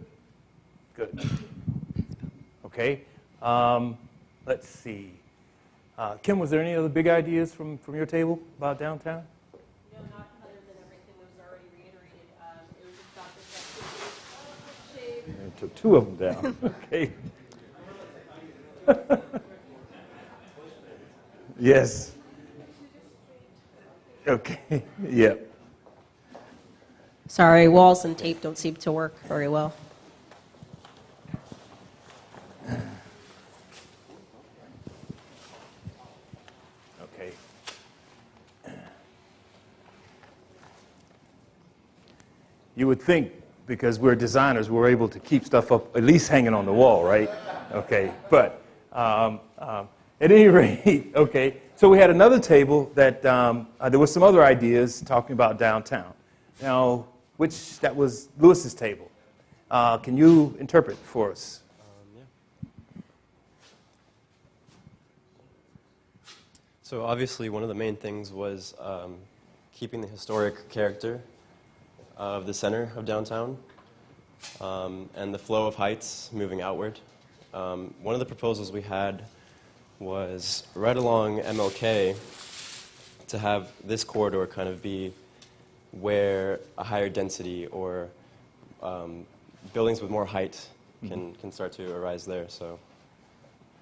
Speaker 22: Okay. Let's see. Kim, was there any other big ideas from your table about downtown?
Speaker 21: No, not other than everything that was already reiterated. It was just about the shape.
Speaker 22: And took 2 of them down. Okay. Yes. Okay. Yep.
Speaker 21: Sorry, walls and tape don't seem to work very well.
Speaker 22: Okay. You would think, because we're designers, we're able to keep stuff up, at least hanging on the wall, right? Okay. But at any rate, okay. So we had another table that there were some other ideas talking about downtown. Now, that was Lewis's table. Can you interpret for us?
Speaker 23: So obviously one of the main things was keeping the historic character of the center of downtown and the flow of heights moving outward. One of the proposals we had was right along MLK to have this corridor kind of be where a higher density or buildings with more height can start to arise there. So,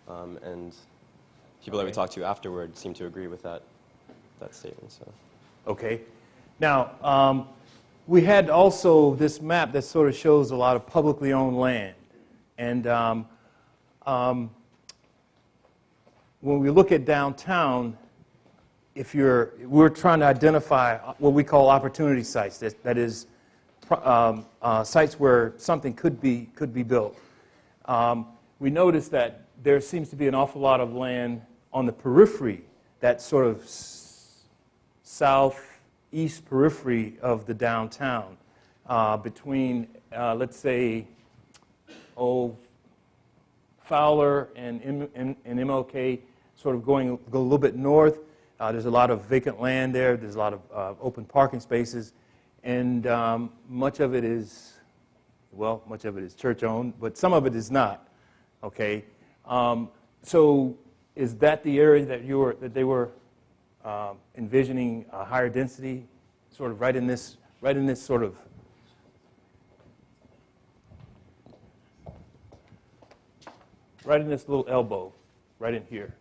Speaker 23: and people that we talked to afterward seem to agree with that statement. So,
Speaker 22: okay. Now, we had also this map that sort of shows a lot of publicly owned land, and when we look at downtown, we're trying to identify what we call opportunity sites. That is, sites where something could be built. We noticed that there seems to be an awful lot of land on the periphery, that sort of southeast periphery of the downtown, between, let's say, Fowler and MLK, sort of go a little bit north. There's a lot of vacant land there. There's a lot of open parking spaces, and much of it is church-owned, but some of it is not. Okay, so is that the area that they were envisioning a higher density, sort of right in this sort of? Right in this little elbow, right in here.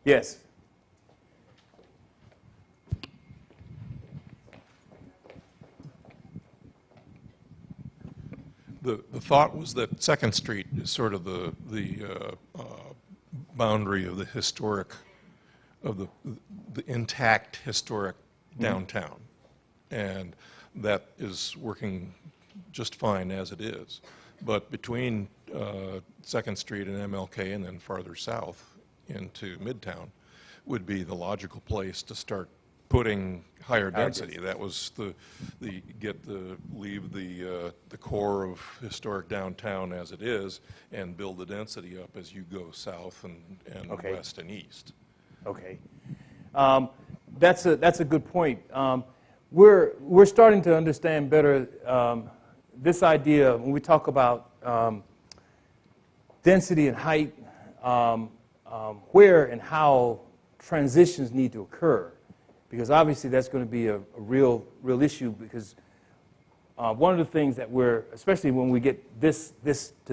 Speaker 22: Yes.
Speaker 8: The thought was that Second Street is sort of the boundary of the historic, of the intact historic downtown. And that is working just fine as it is. But between 2nd Street and MLK and then farther south into Midtown would be the logical place to start putting higher density. That was leave the core of historic downtown as it is and build the density up as you go south and west and east.
Speaker 22: Okay. That's a good point. We're starting to understand better this idea when we talk about density and height, where and how transitions need to occur, because obviously that's going to be a real issue. Because one of the things that especially when we get to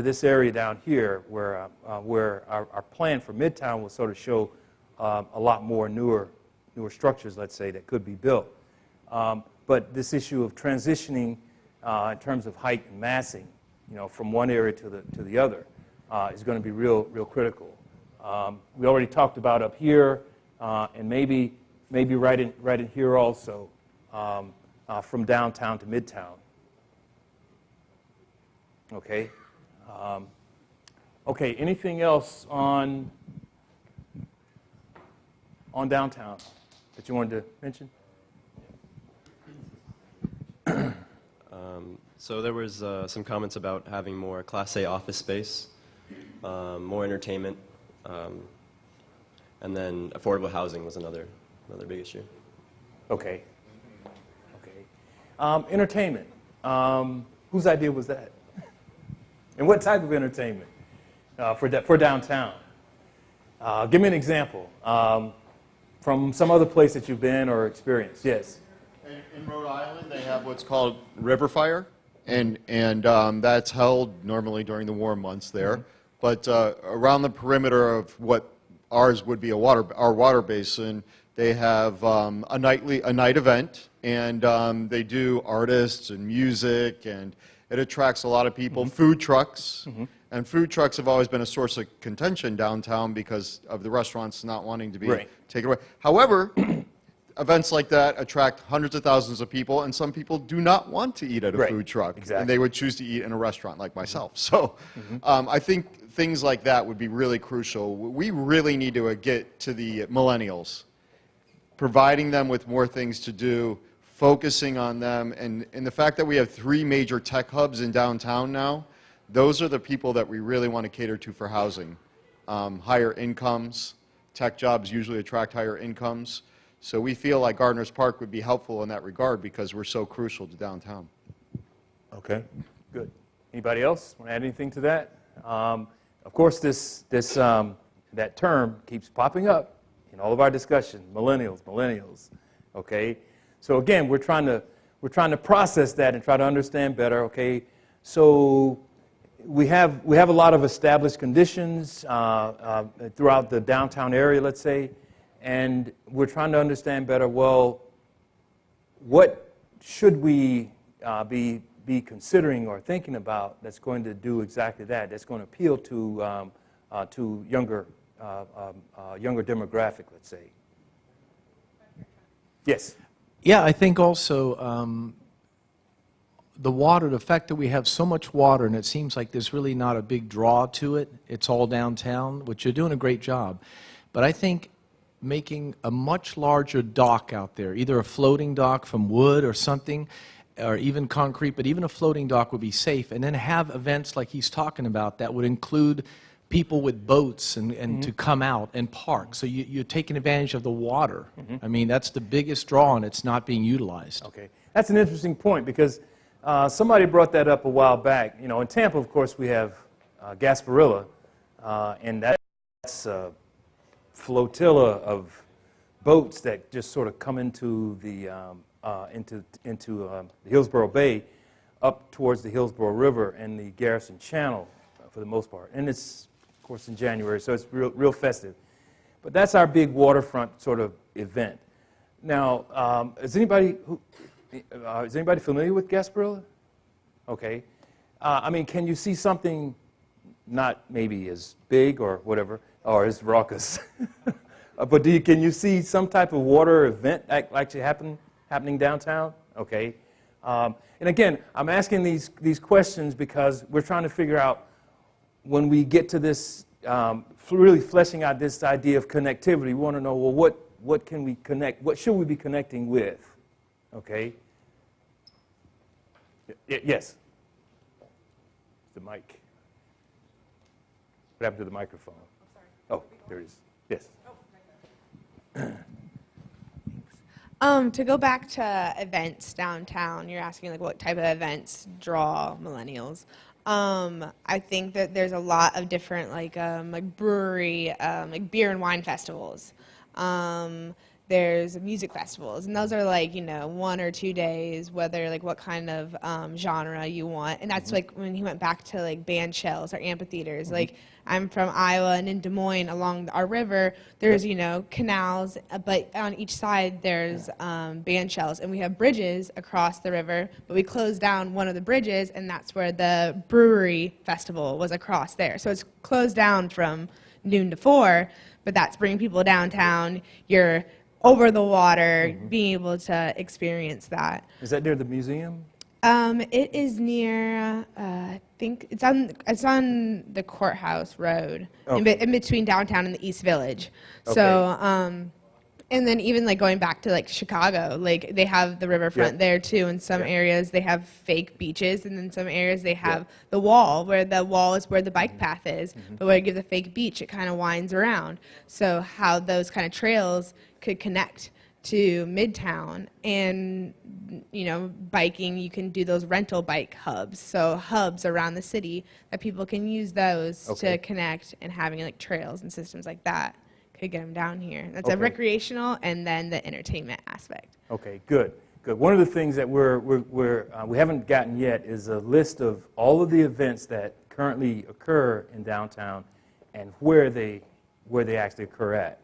Speaker 22: this area down here, where our plan for Midtown will sort of show a lot more newer structures, let's say, that could be built. But this issue of transitioning in terms of height and massing, from one area to the other, is going to be real critical. We already talked about up here, and maybe right in here also, from downtown to Midtown. Okay. Okay. Anything else on downtown that you wanted to mention?
Speaker 23: So there was some comments about having more Class A office space, more entertainment, and then affordable housing was another big issue.
Speaker 22: Okay. Okay. Entertainment. Whose idea was that? And what type of entertainment for downtown? Give me an example from some other place that you've been or experienced. Yes.
Speaker 20: In Rhode Island, they have what's called River Fire, and that's held normally during the warm months there. Mm-hmm. But around the perimeter of what ours would be our water basin, they have a night event, and they do artists and music, and it attracts a lot of people. Mm-hmm. Food trucks. Mm-hmm. And food trucks have always been a source of contention downtown because of the restaurants not wanting to be taken away. However, events like that attract hundreds of thousands of people, and some people do not want to eat at a food truck. Exactly. And they would choose to eat in a restaurant like myself. So I think things like that would be really crucial. We really need to get to the millennials, providing them with more things to do, focusing on them, and the fact that we have 3 major tech hubs in downtown now. Those are the people that we really want to cater to for housing. Higher incomes, tech jobs usually attract higher incomes. So we feel like Gardner's Park would be helpful in that regard because we're so crucial to downtown.
Speaker 22: Okay, good. Anybody else want to add anything to that? Of course, that term keeps popping up in all of our discussion. Millennials. Okay, so again, we're trying to process that and try to understand better. Okay, so we have a lot of established conditions throughout the downtown area, let's say, and we're trying to understand better, well, what should we be considering or thinking about that's going to do exactly that, that's going to appeal to younger demographic, let's say. Yes?
Speaker 11: Yeah, I think also the fact that we have so much water and it seems like there's really not a big draw to it. It's all downtown, which you're doing a great job. But I think making a much larger dock out there, either a floating dock from wood or something, or even concrete, but even a floating dock would be safe. And then have events like he's talking about that would include people with boats and to come out and park. So you're taking advantage of the water. I mean, that's the biggest draw, and it's not being utilized.
Speaker 22: Okay. That's an interesting point because somebody brought that up a while back. You know, in Tampa, of course, we have Gasparilla, and that's a flotilla of boats that just sort of come into the Hillsborough Bay, up towards the Hillsborough River and the Garrison Channel, for the most part. And it's, of course, in January, so it's real festive. But that's our big waterfront sort of event. Now, is anybody familiar with Gasparilla? Okay. I mean, can you see something not maybe as big or whatever, or as raucous, but can you see some type of water event actually happening downtown? okay? And again, I'm asking these questions because we're trying to figure out when we get to this, really fleshing out this idea of connectivity, we want to know, well, what can we connect, what should we be connecting with, okay? Yes? The mic. What happened to the microphone? Oh, there it is. Yes.
Speaker 6: To go back to events downtown, you're asking like what type of events draw millennials. I think that there's a lot of different like brewery, like beer and wine festivals. There's music festivals, and those are like, 1 or 2 days, whether like what kind of genre you want. And that's like when he went back to like band shells or amphitheaters. Like I'm from Iowa, and in Des Moines along our river, there's, canals, but on each side there's band shells, and we have bridges across the river, but we closed down one of the bridges, and that's where the brewery festival was across there. So it's closed down from noon to 4, but that's bringing people downtown. You're over the water, being able to experience that.
Speaker 22: Is that near the museum?
Speaker 6: It is near, I think it's on the Courthouse Road, in between downtown and the East Village.
Speaker 22: Okay.
Speaker 6: So, and then even like going back to like Chicago, like they have the riverfront there too. In some areas they have fake beaches, and in some areas they have the wall, where the wall is where the bike path is. But where you give the fake beach, it kind of winds around. So how those kind of trails could connect to Midtown, and biking, you can do those rental bike hubs, so hubs around the city that people can use those to connect, and having like trails and systems like that could get them down here. That's a recreational, and then the entertainment aspect.
Speaker 22: Okay, good. One of the things that we haven't gotten yet is a list of all of the events that currently occur in downtown and where they actually occur at.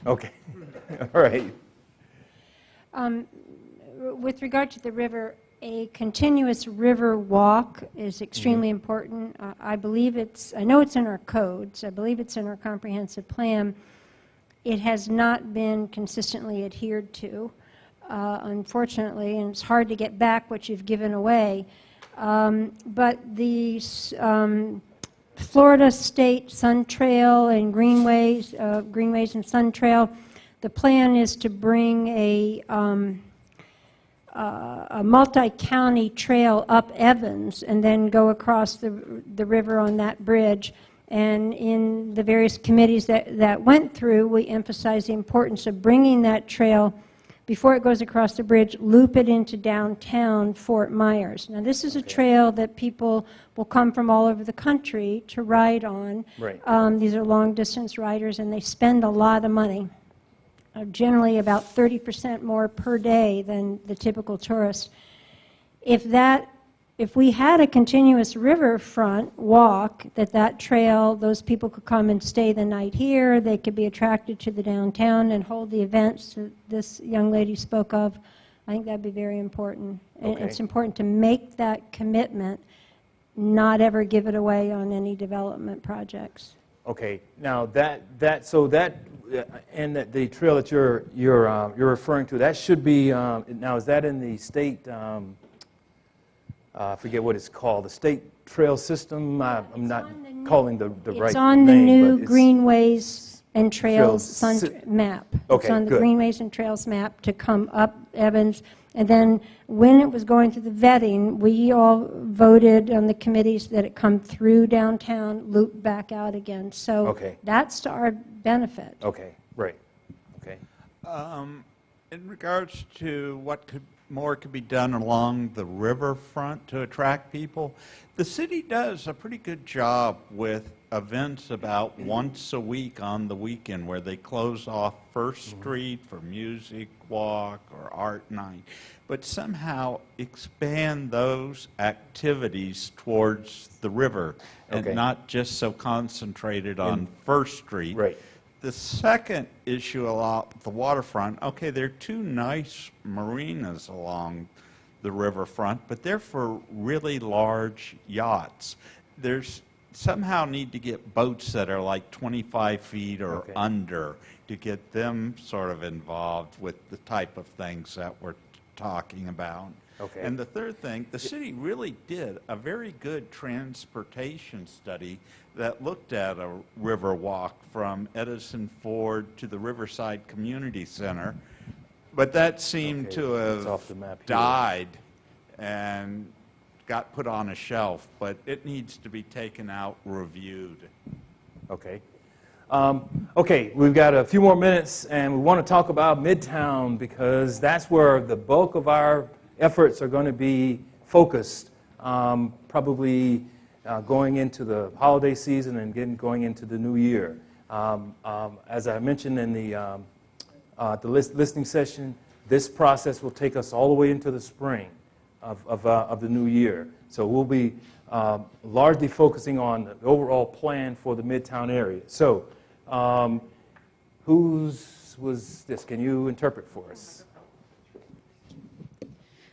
Speaker 22: Okay, all right.
Speaker 10: With regard to the river, a continuous river walk is extremely important. I know it's in our codes. I believe it's in our comprehensive plan. It has not been consistently adhered to, unfortunately, and it's hard to get back what you've given away. But the Florida State Sun Trail and Greenways and Sun Trail, the plan is to bring a multi-county trail up Evans and then go across the river on that bridge. And in the various committees that went through, we emphasized the importance of bringing that trail before it goes across the bridge, loop it into downtown Fort Myers. Now, this is a trail that people will come from all over the country to ride on.
Speaker 22: Right.
Speaker 10: These are long-distance riders, and they spend a lot of money, generally about 30% more per day than the typical tourist. If we had a continuous riverfront walk, that trail, those people could come and stay the night here, they could be attracted to the downtown and hold the events that this young lady spoke of, I think that'd be very important. And it's important to make that commitment, not ever give it away on any development projects.
Speaker 22: Okay, now and the trail that you're referring to, that should be, now is that in the state, I forget what it's called, the state trail system? I'm not calling the right name.
Speaker 10: It's on the new Greenways and Trails map.
Speaker 22: Okay,
Speaker 10: it's on the
Speaker 22: good.
Speaker 10: Greenways and Trails map to come up Evans. And then when it was going through the vetting, we all voted on the committees that it come through downtown, loop back out again. So that's to our benefit.
Speaker 22: Okay, right. Okay.
Speaker 1: In regards to what more could be done along the riverfront to attract people, the city does a pretty good job with events about once a week on the weekend where they close off First Street for music walk or art night, but somehow expand those activities towards the river and not just so concentrated on First Street.
Speaker 22: Right.
Speaker 1: The second issue along the waterfront, there are two nice marinas along the riverfront, but they're for really large yachts. There's somehow need to get boats that are like 25 feet or
Speaker 22: Okay.
Speaker 1: under to get them sort of involved with the type of things that we're talking about.
Speaker 22: Okay.
Speaker 1: And the third thing, the city really did a very good transportation study that looked at a river walk from Edison Ford to the Riverside Community Center, but that seemed
Speaker 22: Okay,
Speaker 1: to
Speaker 22: it's
Speaker 1: have
Speaker 22: off the map here.
Speaker 1: died and got put on a shelf, but it needs to be taken out, reviewed.
Speaker 22: Okay. Okay, we've got a few more minutes, and we want to talk about Midtown because that's where the bulk of our efforts are going to be focused, probably going into the holiday season and going into the new year. As I mentioned in the listening session, this process will take us all the way into the spring of the new year. So we'll be largely focusing on the overall plan for the Midtown area. So whose was this? Can you interpret for us?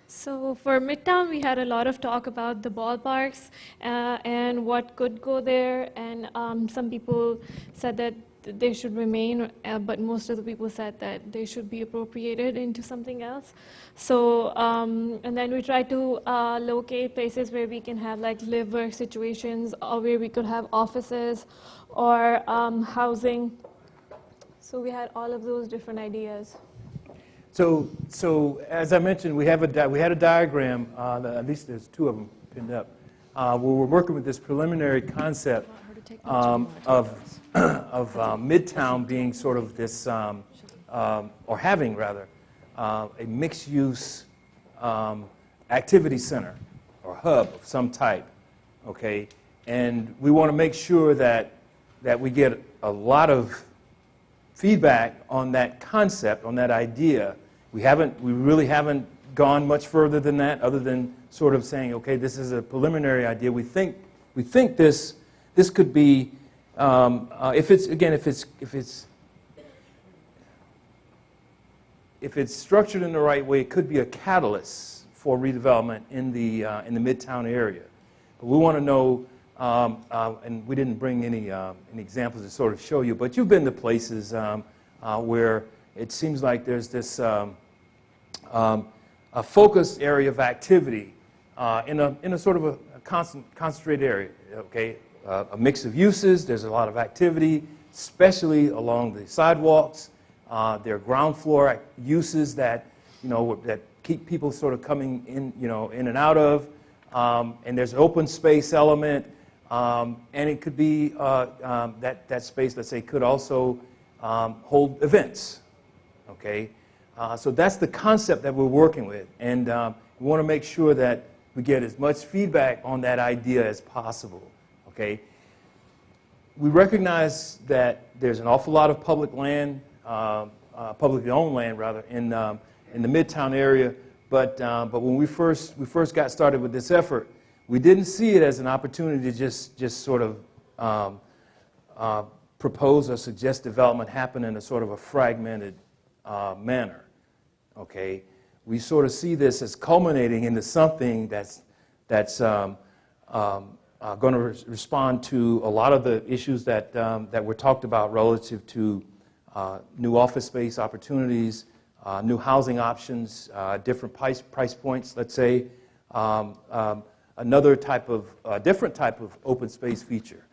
Speaker 4: So for Midtown, we had a lot of talk about the ballparks and what could go there, and some people said that they should remain, but most of the people said that they should be appropriated into something else. So, and then we tried to locate places where we can have like live-work situations, or where we could have offices or housing. So we had all of those different ideas.
Speaker 22: So as I mentioned, we had a diagram, at least there's two of them pinned up, where we're working with this preliminary concept of Midtown being sort of this, or having rather, a mixed-use activity center or hub of some type, okay? And we want to make sure that we get a lot of feedback on that concept, on that idea. We really haven't gone much further than that, other than sort of saying, okay, this is a preliminary idea. We think this could be, if it's structured in the right way, it could be a catalyst for redevelopment in the Midtown area. But we want to know, and we didn't bring any examples to sort of show you, but you've been to places where it seems like there's this a focused area of activity in a sort of a concentrated area. Okay, a mix of uses. There's a lot of activity, especially along the sidewalks. There are ground floor uses that that keep people sort of coming in in and out of. And there's an open space element, and it could be that space, let's say, could also hold events. Okay, so that's the concept that we're working with, and we want to make sure that we get as much feedback on that idea as possible. Okay, we recognize that there's an awful lot of public land, publicly owned land rather, in the Midtown area. But when we first got started with this effort, we didn't see it as an opportunity to just sort of propose or suggest development happen in a sort of a fragmented manner. Okay, we sort of see this as culminating into something that's going to respond to a lot of the issues that were talked about relative to new office space opportunities, new housing options, different price points, let's say, another different type of open space feature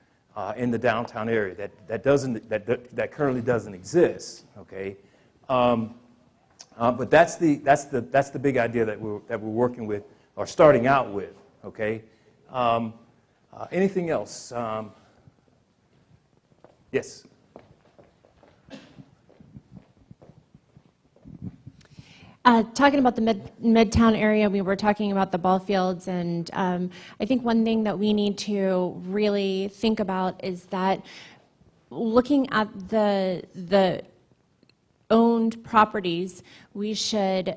Speaker 22: in the downtown area that currently doesn't exist. Okay, but that's the big idea that we're working with or starting out with. Okay, anything else? Yes.
Speaker 12: Talking about the Midtown area, we were talking about the ball fields, and I think one thing that we need to really think about is that looking at the owned properties, we should,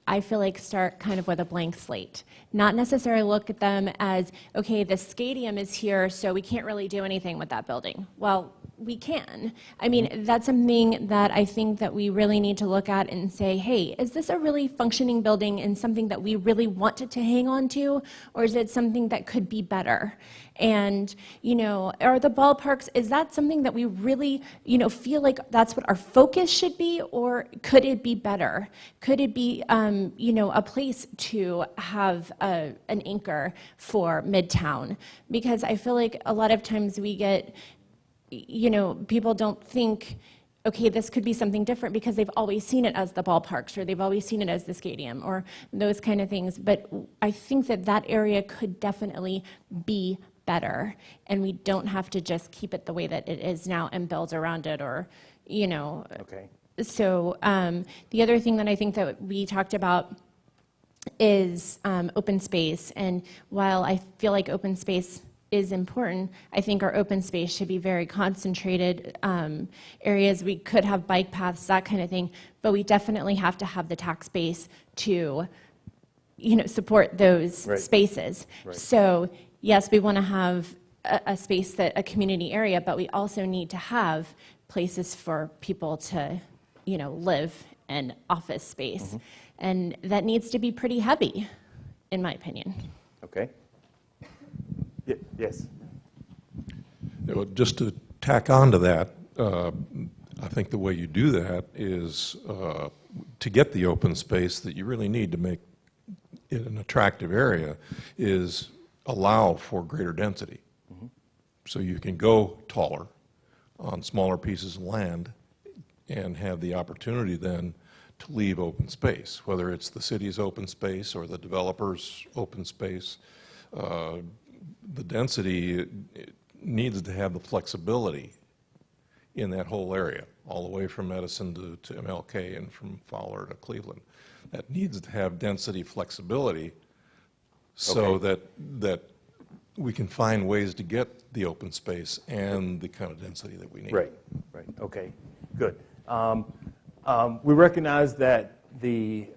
Speaker 12: I feel like, start kind of with a blank slate. Not necessarily look at them as, okay, the stadium is here, so we can't really do anything with that building. Well, we can. I mean, that's something that I think that we really need to look at and say, hey, is this a really functioning building and something that we really wanted to hang on to, or is it something that could be better? And, you know, are the ballparks, is that something that we really, you know, feel like that's what our focus should be, or could it be better? Could it be, you know, a place to have an anchor for Midtown? Because I feel like a lot of times we get, you know, people don't think, okay, this could be something different because they've always seen it as the ballparks, or they've always seen it as the stadium, or those kind of things. But I think that that area could definitely be better, and we don't have to just keep it the way that it is now and build around it, or, you know.
Speaker 22: Okay.
Speaker 12: So the other thing that I think that we talked about is open space. And while I feel like open space is important, I think our open space should be very concentrated areas. We could have bike paths, that kind of thing, but we definitely have to have the tax base to, you know, support those spaces.
Speaker 22: Right.
Speaker 12: So yes, we want to have a space, that a community area, but we also need to have places for people to, you know, live, and office space. And that needs to be pretty heavy, in my opinion.
Speaker 22: Okay. Yes.
Speaker 8: Yeah, well, just to tack on to that, I think the way you do that is to get the open space that you really need to make it an attractive area is allow for greater density. So you can go taller on smaller pieces of land and have the opportunity then to leave open space, whether it's the city's open space or the developer's open space. The density needs to have the flexibility in that whole area, all the way from Edison to MLK and from Fowler to Cleveland. That needs to have density flexibility so that we can find ways to get the open space and the kind of density that we need.
Speaker 22: Right, okay, good. We recognize that the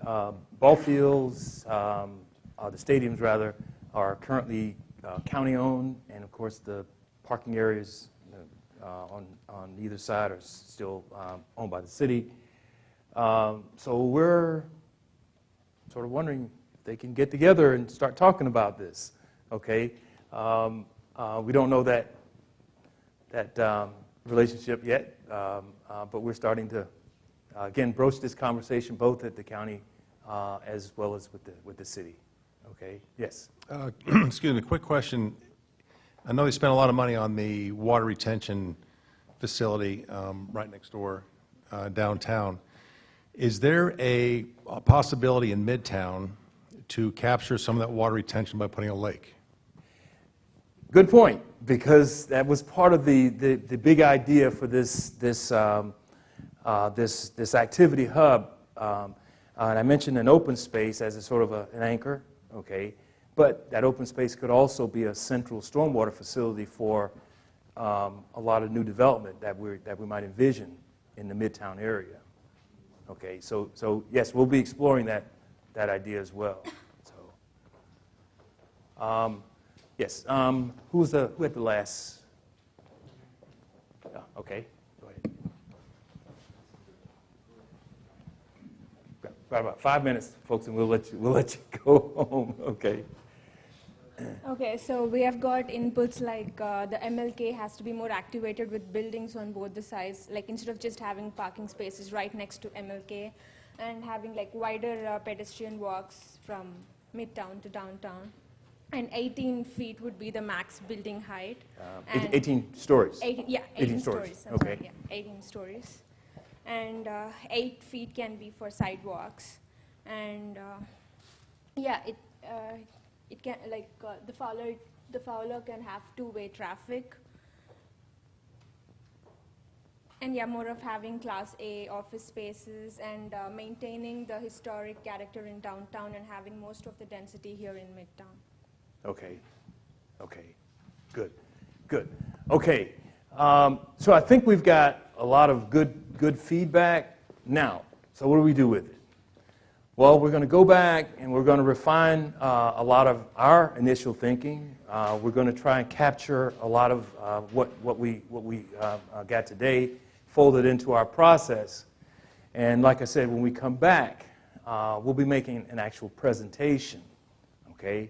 Speaker 22: ball fields, the stadiums rather, are currently county-owned, and of course the parking areas on either side are still owned by the city. So we're sort of wondering if they can get together and start talking about this, okay? We don't know that relationship yet, but we're starting to, again, broach this conversation both at the county as well as with the city. Okay, yes?
Speaker 8: Excuse me, quick question. I know they spent a lot of money on the water retention facility right next door downtown. Is there a possibility in Midtown to capture some of that water retention by putting a lake?
Speaker 22: Good point, because that was part of the big idea for this activity hub. And I mentioned an open space as a sort of an anchor, okay? But that open space could also be a central stormwater facility for a lot of new development that we might envision in the Midtown area. Okay, so yes, we'll be exploring that idea as well. So, yes, who had the last? Okay, go ahead. Got about 5 minutes, folks, and we'll let you go home. Okay.
Speaker 9: Okay, so we have got inputs like the MLK has to be more activated with buildings on both the sides, like instead of just having parking spaces right next to MLK, and having like wider pedestrian walks from Midtown to downtown. And 18 feet would be the max building height.
Speaker 22: 18 stories?
Speaker 9: 18 stories.
Speaker 22: Okay.
Speaker 9: Sorry, yeah, 18 stories. And 8 feet can be for sidewalks. And yeah, it can, like, the Fowler can have two-way traffic. And yeah, more of having Class A office spaces and maintaining the historic character in downtown and having most of the density here in Midtown.
Speaker 22: Okay, good. Okay, so I think we've got a lot of good feedback now. So what do we do with it? Well, we're going to go back and we're going to refine a lot of our initial thinking We're going to try and capture a lot of what we got today, fold it into our process. And like I said, when we come back, we'll be making an actual presentation, okay?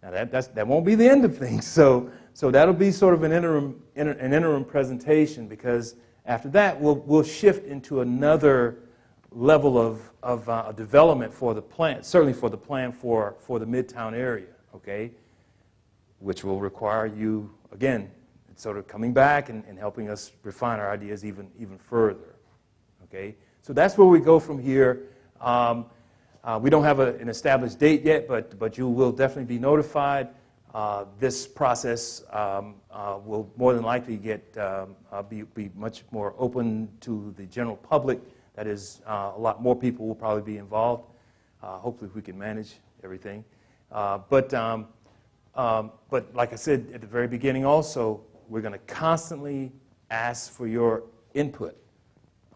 Speaker 22: Now that won't be the end of things, so that'll be sort of an interim presentation, because after that we'll shift into another level of development for the plan, certainly for the plan for the Midtown area, okay? Which will require you, again, sort of coming back and helping us refine our ideas even further, okay? So that's where we go from here. We don't have an established date yet, but you will definitely be notified. This process will more than likely be much more open to the general public. That is, a lot more people will probably be involved. Hopefully we can manage everything. But like I said at the very beginning also, we're going to constantly ask for your input,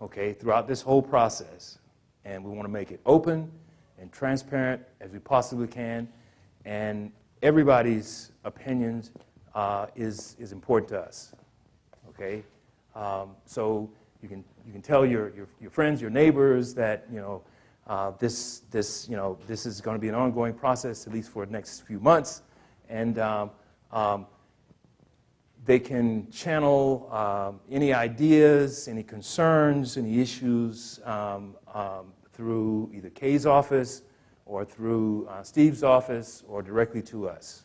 Speaker 22: okay, throughout this whole process. And we want to make it open and transparent as we possibly can. And everybody's opinions is important to us, okay? So you can tell your friends, your neighbors that, this is going to be an ongoing process, at least for the next few months. And they can channel any ideas, any concerns, any issues through either Kay's office or through Steve's office or directly to us,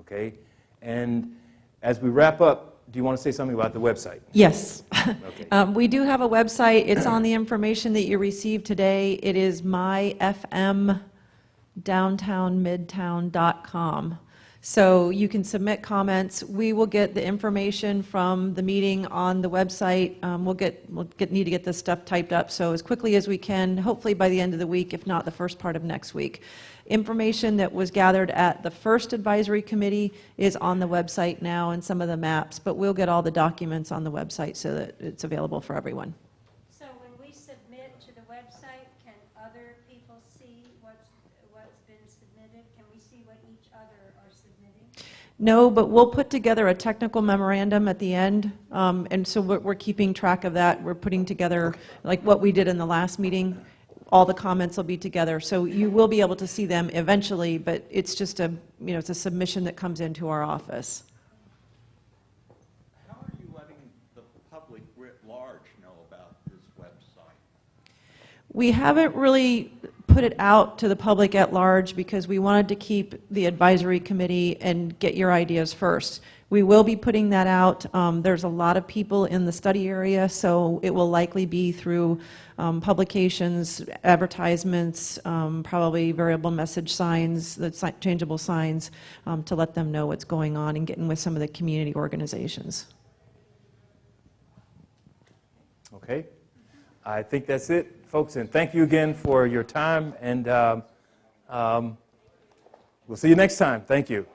Speaker 22: okay? And as we wrap up, do you want to say something about the website?
Speaker 19: Yes.
Speaker 22: Okay.
Speaker 19: We do have a website. It's on the information that you received today. It is myfmdowntownmidtown.com. So you can submit comments. We will get the information from the meeting on the website. We'll need to get this stuff typed up, so as quickly as we can, hopefully by the end of the week, if not the first part of next week. Information that was gathered at the first advisory committee is on the website now, and some of the maps, but we'll get all the documents on the website so that it's available for everyone.
Speaker 10: So when we submit to the website, can other people see what's been submitted? Can we see what each other are submitting?
Speaker 19: No, but we'll put together a technical memorandum at the end, and so we're keeping track of that. We're putting together, like what we did in the last meeting. All the comments will be together, so you will be able to see them eventually, but it's just it's a submission that comes into our office.
Speaker 1: How are you letting the public writ large know about this website?
Speaker 19: We haven't really put it out to the public at large because we wanted to keep the advisory committee and get your ideas first. We will be putting that out. There's a lot of people in the study area, so it will likely be through publications, advertisements, probably variable message signs, the changeable signs, to let them know what's going on and getting with some of the community organizations.
Speaker 22: Okay. I think that's it, folks, and thank you again for your time, and we'll see you next time. Thank you.